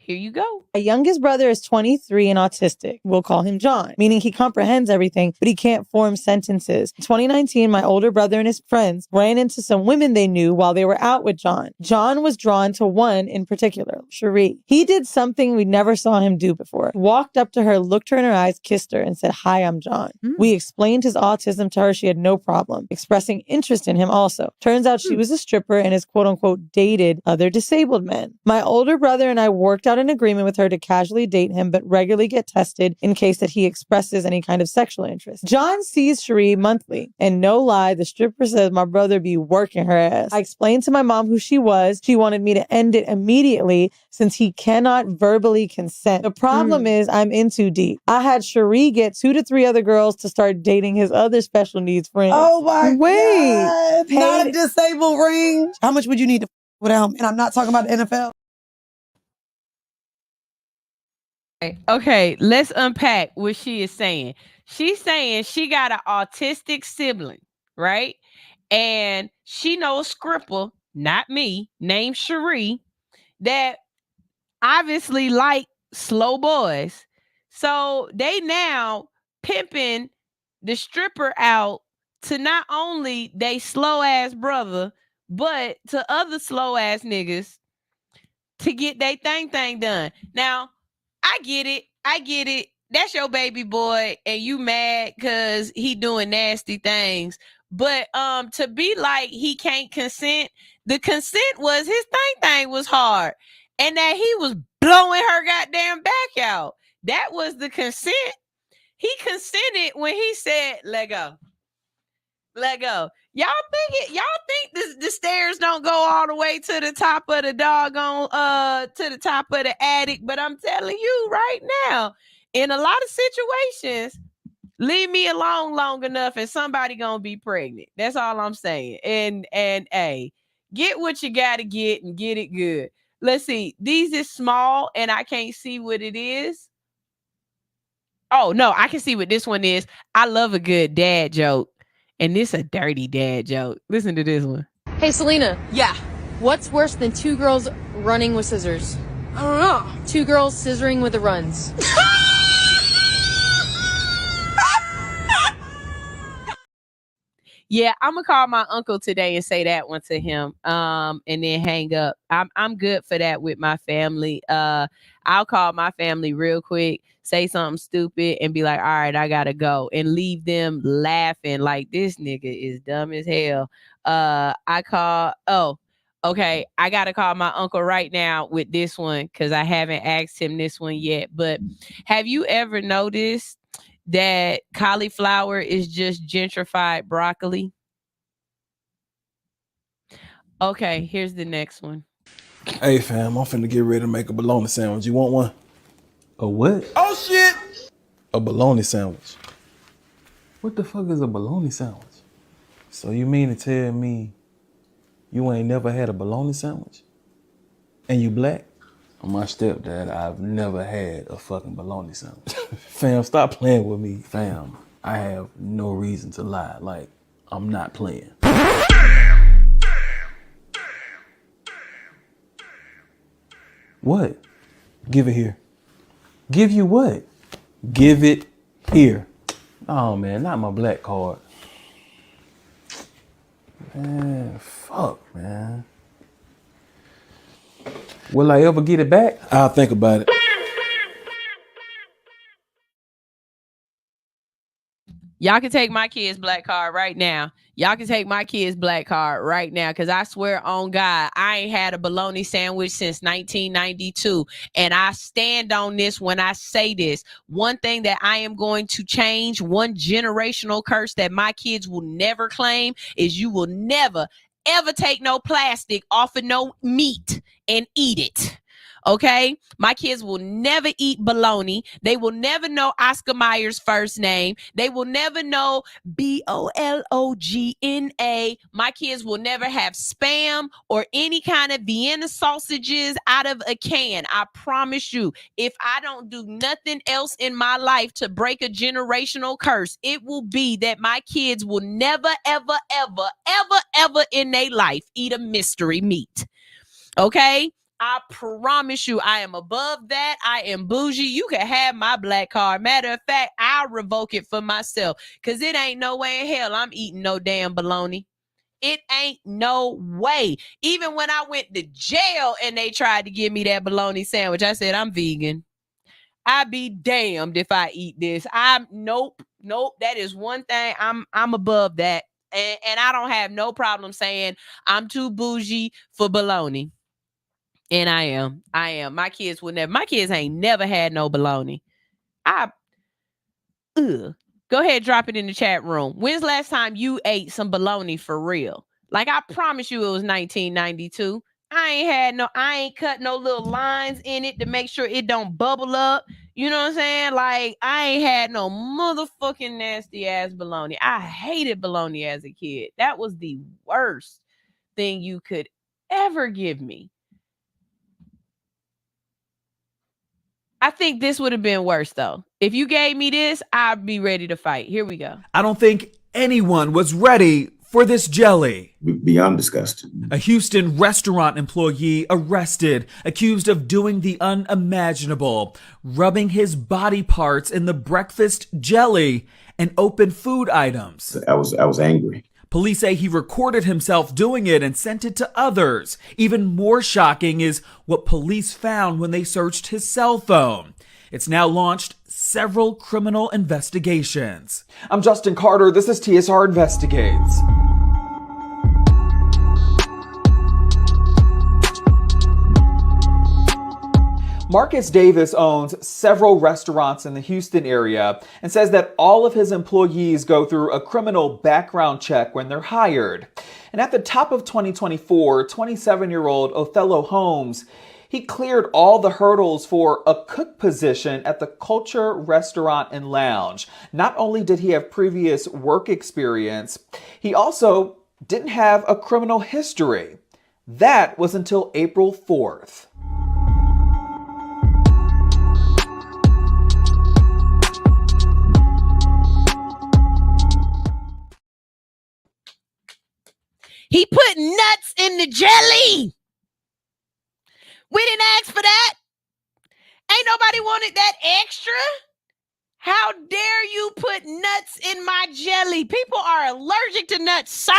here you go. My youngest brother is 23 and autistic. We'll call him John, meaning he comprehends everything, but he can't form sentences. In 2019, my older brother and his friends ran into some women they knew while they were out with John. John was drawn to one in particular, Cherie. He did something we never saw him do before. Walked up to her, looked her in her eyes, kissed her, and said, "Hi, I'm John." We explained his autism to her. She had no problem expressing interest in him also. Turns out she was a stripper and has quote unquote dated other disabled men. My older brother and I worked out an agreement with her to casually date him, but regularly get tested in case that he expresses any kind of sexual interest. John sees Cherie monthly, and no lie, the stripper says my brother be working her ass. I explained to my mom who she was. She wanted me to end it immediately since he cannot verbally consent. The problem is I'm in too deep. I had Cherie get 2 to 3 other girls to start dating his other special needs friends. Oh my God. Not a disabled ring. How much would you need to with him? And I'm not talking about the NFL. Okay, let's unpack what she is saying. She's saying she got an autistic sibling, right? And she knows Scripper, not me, named Cherie, that obviously like slow boys. So they now pimping the stripper out to not only they slow ass brother, but to other slow ass niggas to get they thing done. Now, I get it. That's your baby boy and you mad because he doing nasty things. But to be like he can't consent, the consent was his thing was hard. And that he was blowing her goddamn back out. That was the consent. He consented when he said, let go. Let go. Y'all think the stairs don't go all the way to the top of the doggone to the top of the attic, but I'm telling you right now, in a lot of situations, leave me alone long enough and somebody gonna be pregnant. That's all I'm saying. And hey, get what you gotta get and get it good. Let's see. These is small and I can't see what it is. Oh no, I can see what this one is. I love a good dad joke. And this a dirty dad joke. Listen to this one. Hey, Selena. Yeah. What's worse than 2 girls running with scissors? I don't know. 2 girls scissoring with the runs. Yeah, I'm gonna call my uncle today and say that one to him. And then hang up. I'm good for that with my family. I'll call my family real quick, say something stupid, and be like, all right, I gotta go, and leave them laughing like this nigga is dumb as hell. I gotta call my uncle right now with this one because I haven't asked him this one yet. But have you ever noticed that cauliflower is just gentrified broccoli? Okay, here's the next one. Hey fam, I'm finna get ready to make a bologna sandwich. You want one? A what? Oh shit! A bologna sandwich. What the fuck is a bologna sandwich? So you mean to tell me you ain't never had a bologna sandwich? And you black? On my stepdad, I've never had a fucking bologna sandwich. Fam, stop playing with me. Fam, I have no reason to lie. Like, I'm not playing. What? Give it here. Give you what? Give it here. Oh man, not my black card. Man, fuck, man. Will I ever get it back? I'll think about it. Y'all can take my kid's black card right now. Y'all can take my kid's black card right now. Because I swear on God, I ain't had a bologna sandwich since 1992. And I stand on this when I say this. One thing that I am going to change, one generational curse that my kids will never claim, is you will never, ever take no plastic off of no meat and eat it. Okay, my kids will never eat bologna. They will never know Oscar Mayer's first name. They will never know Bologna. My kids will never have Spam or any kind of Vienna sausages out of a can. I promise you, if I don't do nothing else in my life to break a generational curse, it will be that my kids will never, ever, ever, ever, ever in their life eat a mystery meat. Okay? I promise you, I am above that. I am bougie. You can have my black card. Matter of fact, I'll revoke it for myself because it ain't no way in hell I'm eating no damn bologna. It ain't no way. Even when I went to jail and they tried to give me that bologna sandwich, I said, I'm vegan. I'd be damned if I eat this. Nope. That is one thing. I'm above that. And I don't have no problem saying I'm too bougie for bologna. And I am. My kids ain't never had no bologna. Go ahead, drop it in the chat room. When's the last time you ate some bologna for real? Like, I promise you it was 1992. I ain't cut no little lines in it to make sure it don't bubble up. You know what I'm saying? Like, I ain't had no motherfucking nasty ass bologna. I hated bologna as a kid. That was the worst thing you could ever give me. I think this would have been worse, though. If you gave me this, I'd be ready to fight. Here we go. I don't think anyone was ready for this jelly. Beyond disgusted. A Houston restaurant employee arrested, accused of doing the unimaginable, rubbing his body parts in the breakfast jelly and open food items. I was angry. Police say he recorded himself doing it and sent it to others. Even more shocking is what police found when they searched his cell phone. It's now launched several criminal investigations. I'm Justin Carter. This is TSR Investigates. Marcus Davis owns several restaurants in the Houston area and says that all of his employees go through a criminal background check when they're hired. And at the top of 2024, 27-year-old Othello Holmes, he cleared all the hurdles for a cook position at the Culture Restaurant and Lounge. Not only did he have previous work experience, he also didn't have a criminal history. That was until April 4th. He put nuts in the jelly. We didn't ask for that. Ain't nobody wanted that extra. How dare you put nuts in my jelly? People are allergic to nuts, sir.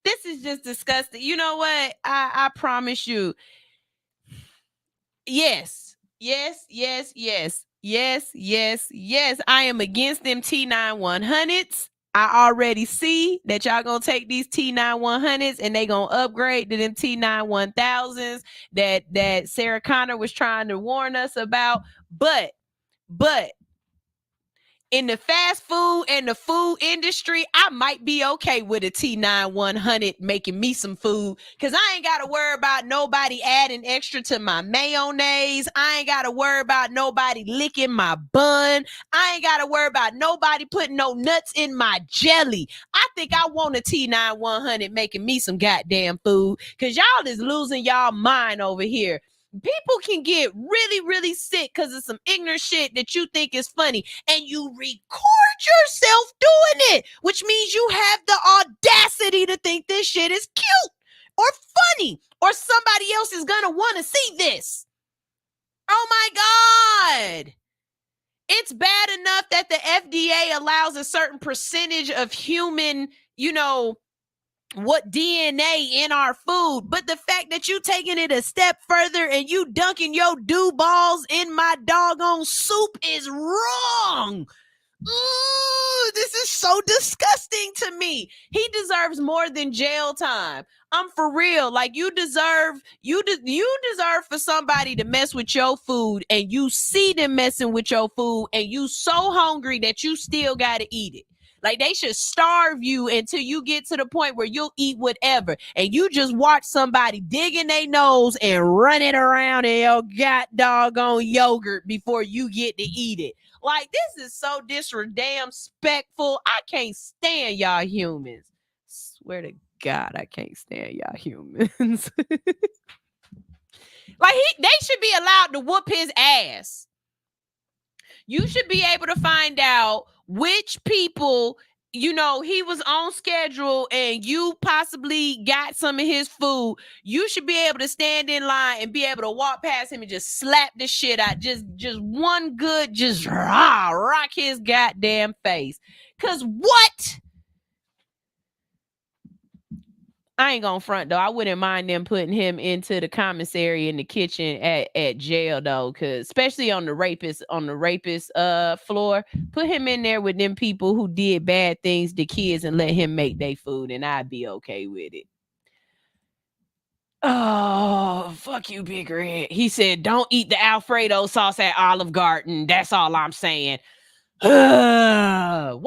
This is just disgusting. You know what? I promise you. Yes. I am against them T9100s. I already see that y'all gonna take these T9100s and they gonna upgrade to them T911000s that Sarah Connor was trying to warn us about. But in the fast food and the food industry, I might be okay with a T9100 making me some food because I ain't got to worry about nobody adding extra to my mayonnaise. I ain't got to worry about nobody licking my bun. I ain't got to worry about nobody putting no nuts in my jelly. I think I want a T9100 making me some goddamn food because y'all is losing y'all mind over here. People can get really, really sick because of some ignorant shit that you think is funny, and you record yourself doing it, which means you have the audacity to think this shit is cute or funny or somebody else is gonna want to see this. Oh my God. It's bad enough that the FDA allows a certain percentage of human, what DNA in our food. But the fact that you taking it a step further and you dunking your dew balls in my doggone soup is wrong. Ooh, this is so disgusting to me. He deserves more than jail time. I'm for real. Like, you deserve for somebody to mess with your food, and you see them messing with your food, and you so hungry that you still gotta eat it. Like, they should starve you until you get to the point where you'll eat whatever, and you just watch somebody dig in their nose and run it around in your god doggone yogurt before you get to eat it. Like, this is so disrespectful. I can't stand y'all humans. Swear to God, I can't stand y'all humans. Like, they should be allowed to whoop his ass. You should be able to find out which people, he was on schedule and you possibly got some of his food. You should be able to stand in line and be able to walk past him and just slap the shit out. Just one good, rock his goddamn face. Cause what? I ain't gonna front though. I wouldn't mind them putting him into the commissary in the kitchen at jail though, cause especially on the rapist floor, put him in there with them people who did bad things to kids and let him make their food, and I'd be okay with it. Oh, fuck you, Big Red. He said, "Don't eat the Alfredo sauce at Olive Garden." That's all I'm saying. Why?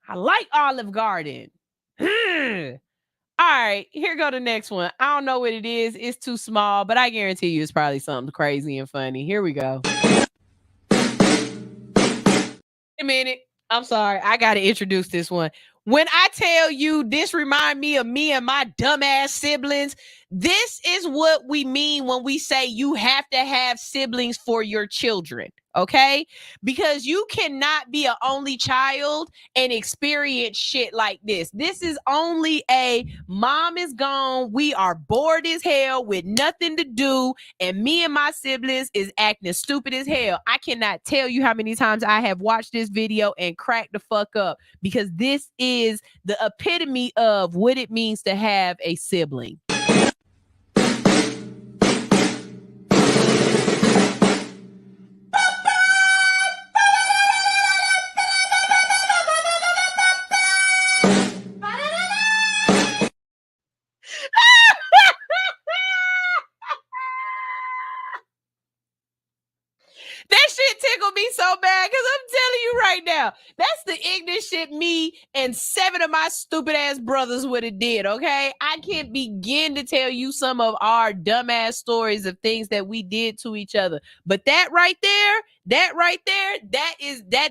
I like Olive Garden. All right, here go the next one. I don't know what it is. It's too small, but I guarantee you it's probably something crazy and funny. Here we go. Wait a minute. I'm sorry. I got to introduce this one. When I tell you this remind me of me and my dumbass siblings, this is what we mean when we say you have to have siblings for your children, okay? Because you cannot be an only child and experience shit like this. This is only a mom is gone, we are bored as hell with nothing to do, and me and my siblings is acting stupid as hell. I cannot tell you how many times I have watched this video and cracked the fuck up, because this is the epitome of what it means to have a sibling. That shit tickled me so bad, because I'm telling you right now, that's the ignorant shit me and 7 of my stupid ass brothers would have did, okay? I can't begin to tell you some of our dumbass stories of things that we did to each other. But that right there, that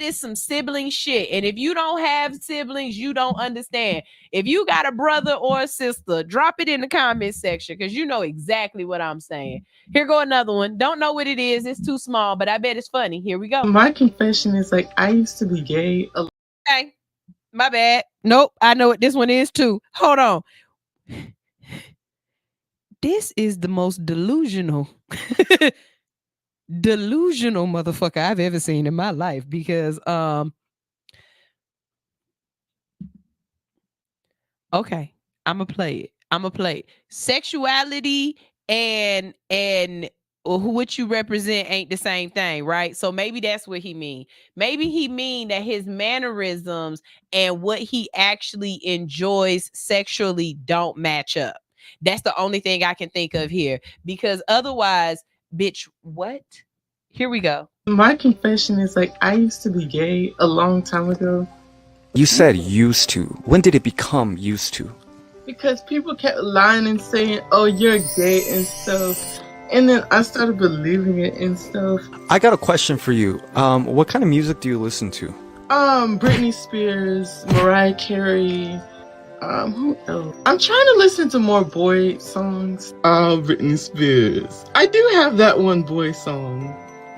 is some sibling shit. And if you don't have siblings, you don't understand. If you got a brother or a sister, drop it in the comment section, because you know exactly what I'm saying. Here go another one. Don't know what it is. It's too small, but I bet it's funny. Here we go. My confession is, like, I used to be gay. Okay. My bad. Nope. I know what this one is too. Hold on. This is the most delusional motherfucker I've ever seen in my life, because okay, I'm gonna play it. Sexuality and what you represent ain't the same thing, right? So maybe that's what he mean. Maybe he mean that his mannerisms and what he actually enjoys sexually don't match up. That's the only thing I can think of here, because otherwise, bitch, what? Here we go. My confession is, like, I used to be gay a long time ago. You said used to. When did it become used to? Because people kept lying and saying, "Oh, you're gay" and stuff. And then I started believing it and stuff. I got a question for you. What kind of music do you listen to? Britney Spears, Mariah Carey, who else? I'm trying to listen to more boy songs. Britney Spears. I do have that one boy song.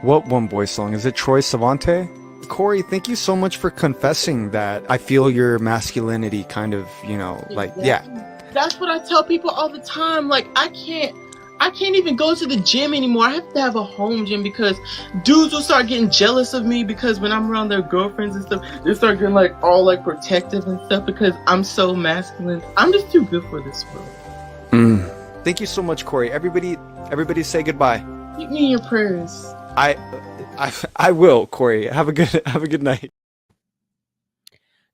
What one boy song? Is it Troye Sivan? Corey, thank you so much for confessing that. I feel your masculinity kind of, yeah. That's what I tell people all the time. Like, I can't I can't even go to the gym anymore. I have to have a home gym because dudes will start getting jealous of me because when I'm around their girlfriends and stuff, they start getting like all like protective and stuff because I'm so masculine. I'm just too good for this world. Thank you so much, Corey. Everybody say goodbye. Keep me in your prayers. I will, Corey. Have a good night.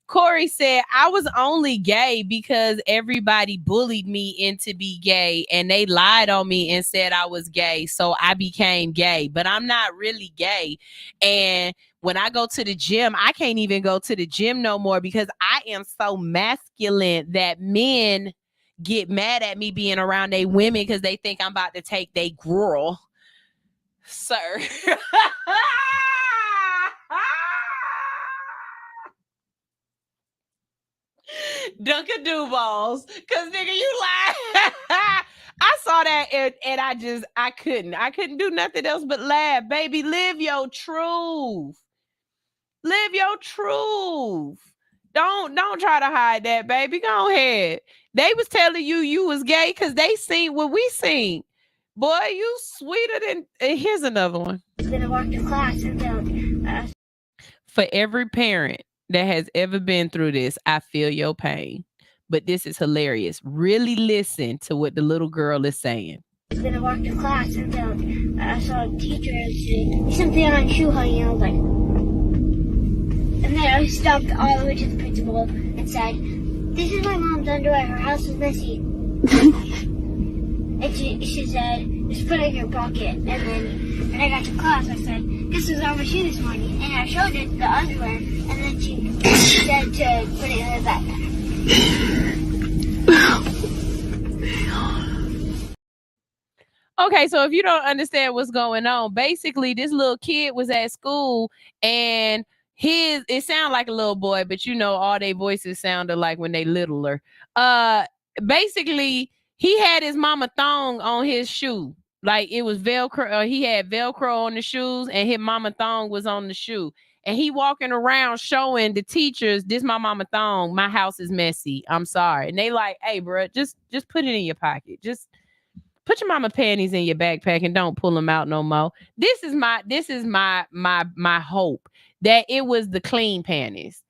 Corey said, I was only gay because everybody bullied me into be gay and they lied on me and said I was gay. So I became gay, but I'm not really gay. And when I go to the gym, I can't even go to the gym no more because I am so masculine that men get mad at me being around they women because they think I'm about to take they girl. Sir. Dunkadoo balls, cause nigga, you lie. I saw that and I couldn't do nothing else but laugh. Baby, live your truth. Live your truth. Don't try to hide that, baby. Go ahead. They was telling you was gay because they seen what we seen. Boy, you sweeter than. Here's another one. Gonna walk to class until. For every parent that has ever been through this, I feel your pain. But this is hilarious. Really listen to what the little girl is saying. I was gonna walk to class until I saw a teacher say something on shoe hanging. I was like, and then I stopped all the way to the principal and said, "This is my mom's underwear. Her house is messy." And she said, "Just put it in your pocket." And then when I got to class, I said, "This was on my shoe this morning." And I showed her the underwear, and then she said to put it in her backpack. Okay, so if you don't understand what's going on, basically this little kid was at school and it sounded like a little boy, but you know all their voices sounded like when they littler. Basically he had his mama thong on his shoe. Like it was Velcro. He had Velcro on the shoes and his mama thong was on the shoe. And he walking around showing the teachers, this my mama thong, my house is messy. I'm sorry. And they like, hey, bro, just put it in your pocket. Just put your mama panties in your backpack and don't pull them out no more. This is my hope that it was the clean panties.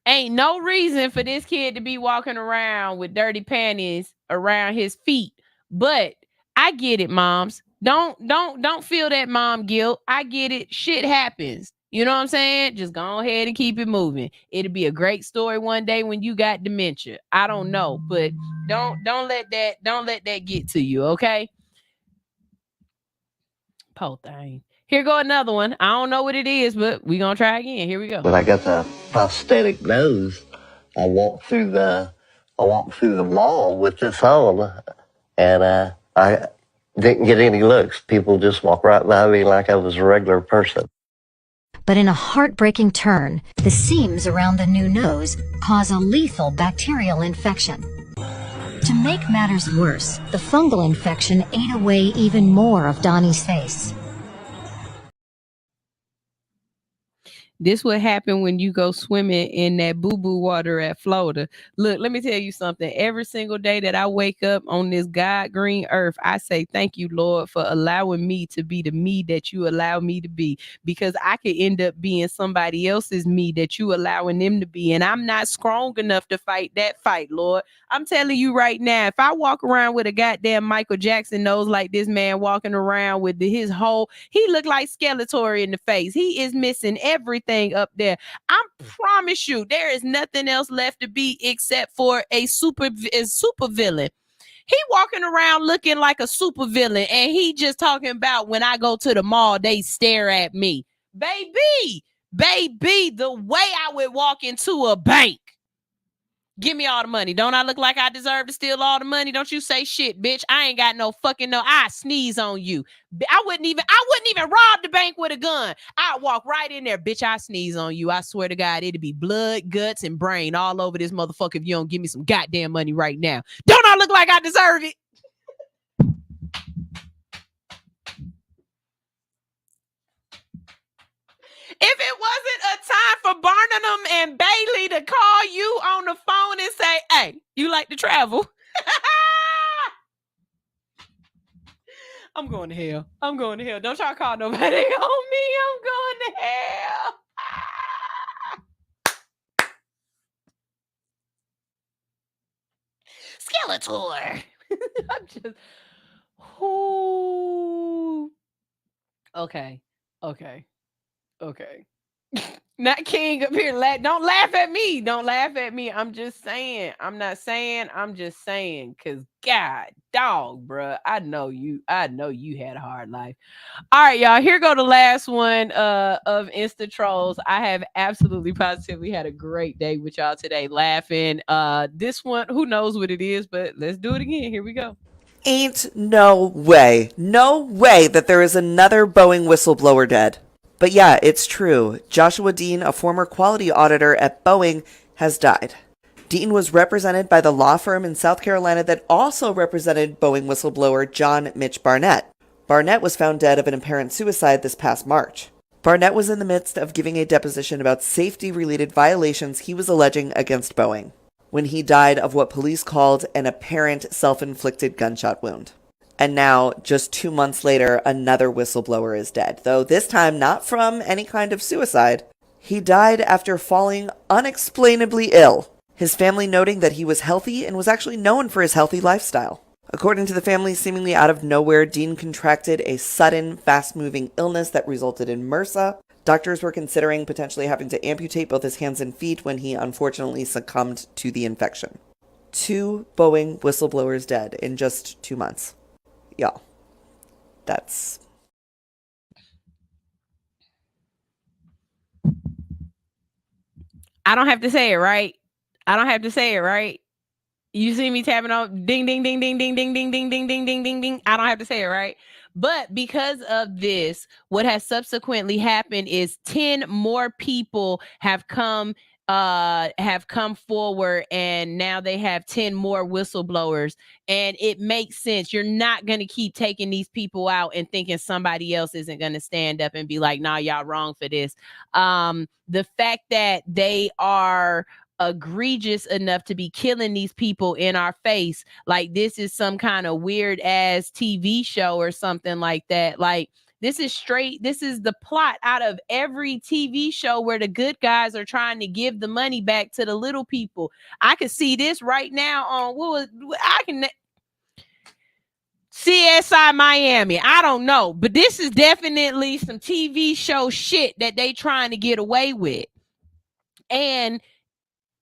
Ain't no reason for this kid to be walking around with dirty panties around his feet. But I get it, moms. Don't feel that mom guilt. I get it. Shit happens. You know what I'm saying? Just go ahead and keep it moving. It'll be a great story one day when you got dementia. I don't know, but don't let that get to you, okay? Po thing. Here go another one. I don't know what it is, but we gonna try again. Here we go. When I got the prosthetic nose, I walked through the mall with this on, and I didn't get any looks. People just walked right by me like I was a regular person. But in a heartbreaking turn, the seams around the new nose cause a lethal bacterial infection. To make matters worse, the fungal infection ate away even more of Donnie's face. This would happen when you go swimming in that boo-boo water at Florida. Look, let me tell you something. Every single day that I wake up on this God green earth, I say, thank you, Lord, for allowing me to be the me that you allow me to be, because I could end up being somebody else's me that you allowing them to be. And I'm not strong enough to fight that fight, Lord. I'm telling you right now, if I walk around with a goddamn Michael Jackson nose like this man walking around with his whole, he looked like Skeletor in the face. He is missing everything up there. I promise you, there is nothing else left to be except for a super villain. He walking around looking like a super villain, and he just talking about when I go to the mall, they stare at me. Baby, the way I would walk into a bank. Give me all the money. Don't I look like I deserve to steal all the money? Don't you say shit, bitch. I ain't got no fucking I sneeze on you. I wouldn't even rob the bank with a gun. I'd walk right in there, bitch. I sneeze on you. I swear to God, it'd be blood, guts, and brain all over this motherfucker if you don't give me some goddamn money right now. Don't I look like I deserve it? If it wasn't a time for Barnum and Bailey to call you on the phone and say, hey, you like to travel? I'm going to hell. I'm going to hell. Don't y'all call nobody on me. I'm going to hell. Skeletor. I'm just. Ooh. Okay. Not King up here. Don't laugh at me. Don't laugh at me. I'm just saying. I'm not saying. I'm just saying. Cause God, dog, bruh. I know you had a hard life. All right, y'all. Here go the last one of Insta Trolls. I have absolutely positively had a great day with y'all today, laughing. This one, who knows what it is, but let's do it again. Here we go. Ain't no way that there is another Boeing whistleblower dead. But yeah, it's true. Joshua Dean, a former quality auditor at Boeing, has died. Dean was represented by the law firm in South Carolina that also represented Boeing whistleblower John Mitch Barnett. Barnett was found dead of an apparent suicide this past March. Barnett was in the midst of giving a deposition about safety-related violations he was alleging against Boeing, when he died of what police called an apparent self-inflicted gunshot wound. And now, just 2 months later, another whistleblower is dead, though this time not from any kind of suicide. He died after falling unexplainably ill, his family noting that he was healthy and was actually known for his healthy lifestyle. According to the family, seemingly out of nowhere, Dean contracted a sudden, fast-moving illness that resulted in MRSA. Doctors were considering potentially having to amputate both his hands and feet when he unfortunately succumbed to the infection. 2 Boeing whistleblowers dead in just 2 months. Y'all, that's... I don't have to say it, right? You see me tapping on ding, ding, ding, ding, ding, ding, ding, ding, ding, ding, ding, ding, ding. I don't have to say it, right? But because of this, what has subsequently happened is 10 more people have come forward, and now they have 10 more whistleblowers, and it makes sense. You're not going to keep taking these people out and thinking somebody else isn't going to stand up and be like, nah, y'all wrong for this. The fact that they are egregious enough to be killing these people in our face, like this is some kind of weird ass TV show or something like that. Like, this is the plot out of every TV show where the good guys are trying to give the money back to the little people. I can see this right now on CSI Miami. I don't know, but this is definitely some TV show shit that they trying to get away with. And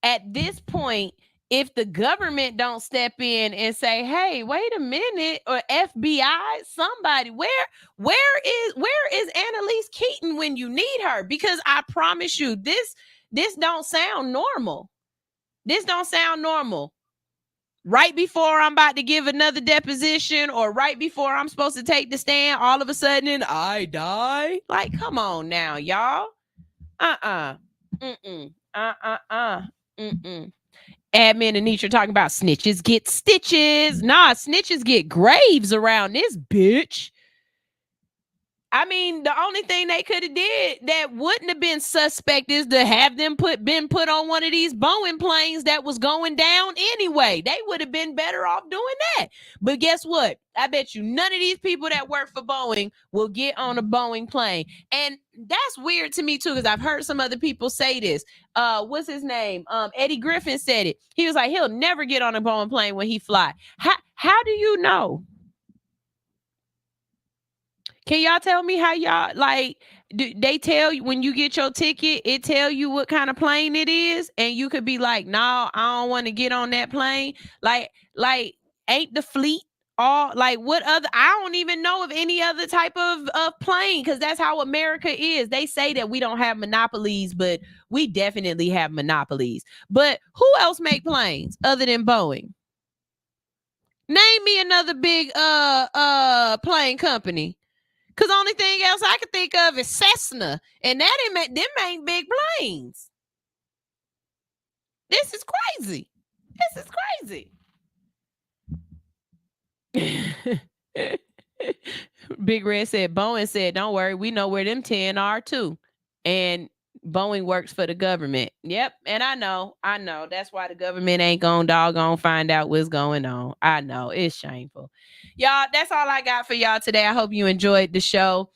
at this point, if the government don't step in and say, hey, wait a minute, or FBI, somebody, where is Annalise Keaton when you need her? Because I promise you, this don't sound normal. This don't sound normal. Right before I'm about to give another deposition, or right before I'm supposed to take the stand, all of a sudden I die. Like, come on now, y'all. Admin and Nietzsche talking about snitches get stitches. Nah, snitches get graves around this bitch. I mean, the only thing they could have did that wouldn't have been suspect is to have them been put on one of these Boeing planes that was going down anyway. They would have been better off doing that. But guess what? I bet you none of these people that work for Boeing will get on a Boeing plane. And that's weird to me too, because I've heard some other people say this. What's his name? Eddie Griffin said it. He was like, he'll never get on a Boeing plane when he fly. How do you know? Can y'all tell me how y'all, like, do they tell you when you get your ticket, it tell you what kind of plane it is? And you could be like, no, I don't want to get on that plane. Like, ain't the fleet all, like, what other, I don't even know of any other type of plane, because that's how America is. They say that we don't have monopolies, but we definitely have monopolies. But who else make planes other than Boeing? Name me another big plane company. Because the only thing else I can think of is Cessna. And them ain't big planes. This is crazy. Big Red said, Boeing said, don't worry, we know where them 10 are too. And Boeing works for the government. Yep. And I know. That's why the government ain't gonna doggone find out what's going on. I know. It's shameful. Y'all, that's all I got for y'all today. I hope you enjoyed the show.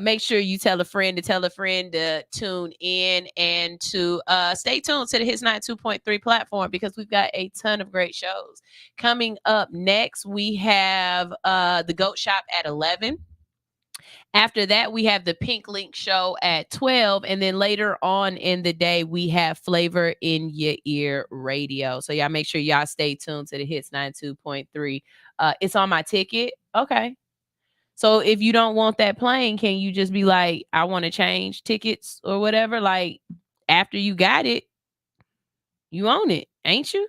Make sure you tell a friend to tune in and to stay tuned to the Hits 92.3 platform, because we've got a ton of great shows. Coming up next, we have the Goat Shop at 11. After that, we have the Pink Link Show at 12. And then later on in the day, we have Flavor in Your Ear Radio. So y'all make sure y'all stay tuned to the Hits 92.3. It's on my ticket. Okay. So if you don't want that playing, can you just be like, I want to change tickets or whatever? Like, after you got it, you own it, ain't you?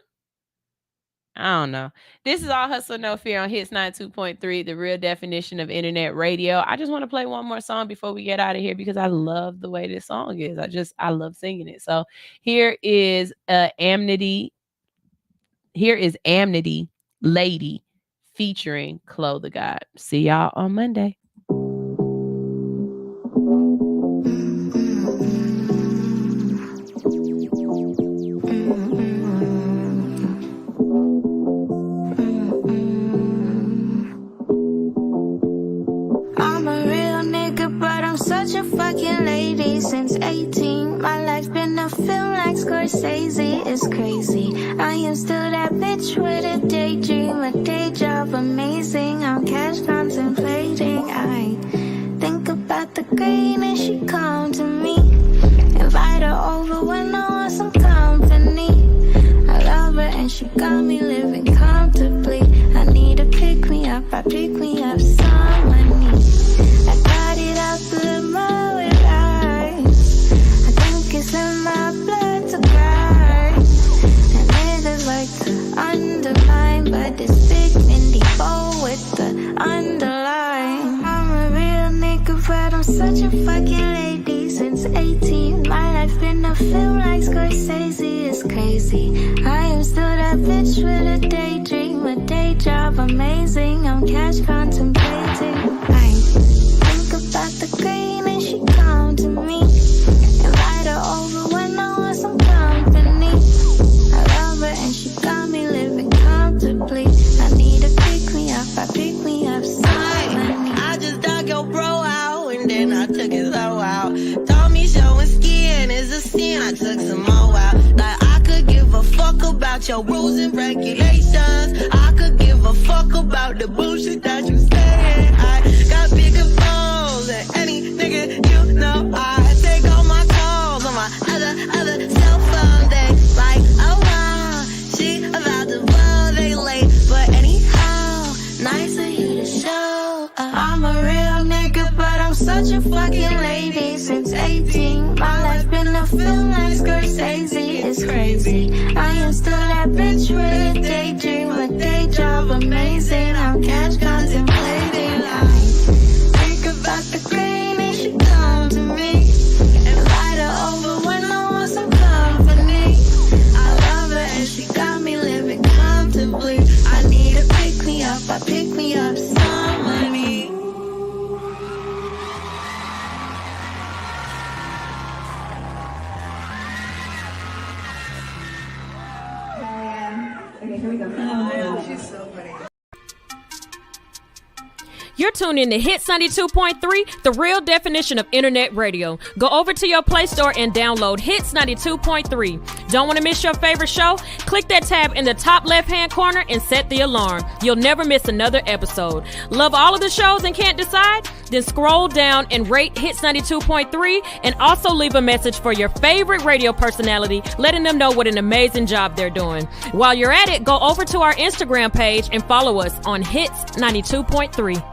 I don't know. This is All Hustle No Fear on Hits 92.3, the real definition of internet radio. I just want to play one more song before we get out of here, because I love the way this song is. I love singing it. So here is Amity. Here is Amity Lady featuring Chloe the God. See y'all on Monday. I'm a real nigga, but I'm such a fucking lady. Since 18, my life's been a film like Scorsese. It's crazy. I am still that bitch with a daydream, a day job amazing. I'm cash contemplating. I think about the green and she come to me. Invite her over when I want some company. I love her and she got me living comfortably. I need to pick me up, I pick me up someone needs. I got it out the mud with eyes. I think it's in my blood to cry. And niggas like to undermine, but this big Mindy bow with the underline. I'm a real nigga, but I'm such a fucking lady. Since 18, my life been a film like Scorsese. It's crazy. I am still that bitch with a daydream, a day job amazing. I'm cash contemplating. I think about the green and she come to me. Invite her over when I want some company. I love her and she got me living comfortably. I need to pick me up, I pick me up silently. I just dug your bro out and then I took his hoe out. Told me showing skin is a sin, I took some more out. Like I could give a fuck about your rules and regulations. I could give a fuck about the bullshit that you saying. I got bigger balls than any nigga you know. I take all my calls on my other cell phone. They like, oh wow, she about to blow, they late. But anyhow, nice of you to show. I'm a real nigga, but I'm such a fucking lady. Since 18, my life been a film like Scorsese. It's crazy. I am still that bitch with a daydream, a day job amazing. I'm cash contemplating. I think about the green and she come to me. Invite her over when I want some company. I love her and she got me living comfortably. I need to pick me up, I pick me up somebody. Okay, here we go. Oh, she's so funny. You're tuned in to Hits 92.3, the real definition of internet radio. Go over to your Play Store and download Hits 92.3. Don't want to miss your favorite show? Click that tab in the top left-hand corner and set the alarm. You'll never miss another episode. Love all of the shows and can't decide? Then scroll down and rate Hits 92.3 and also leave a message for your favorite radio personality, letting them know what an amazing job they're doing. While you're at it, go over to our Instagram page and follow us on Hits 92.3.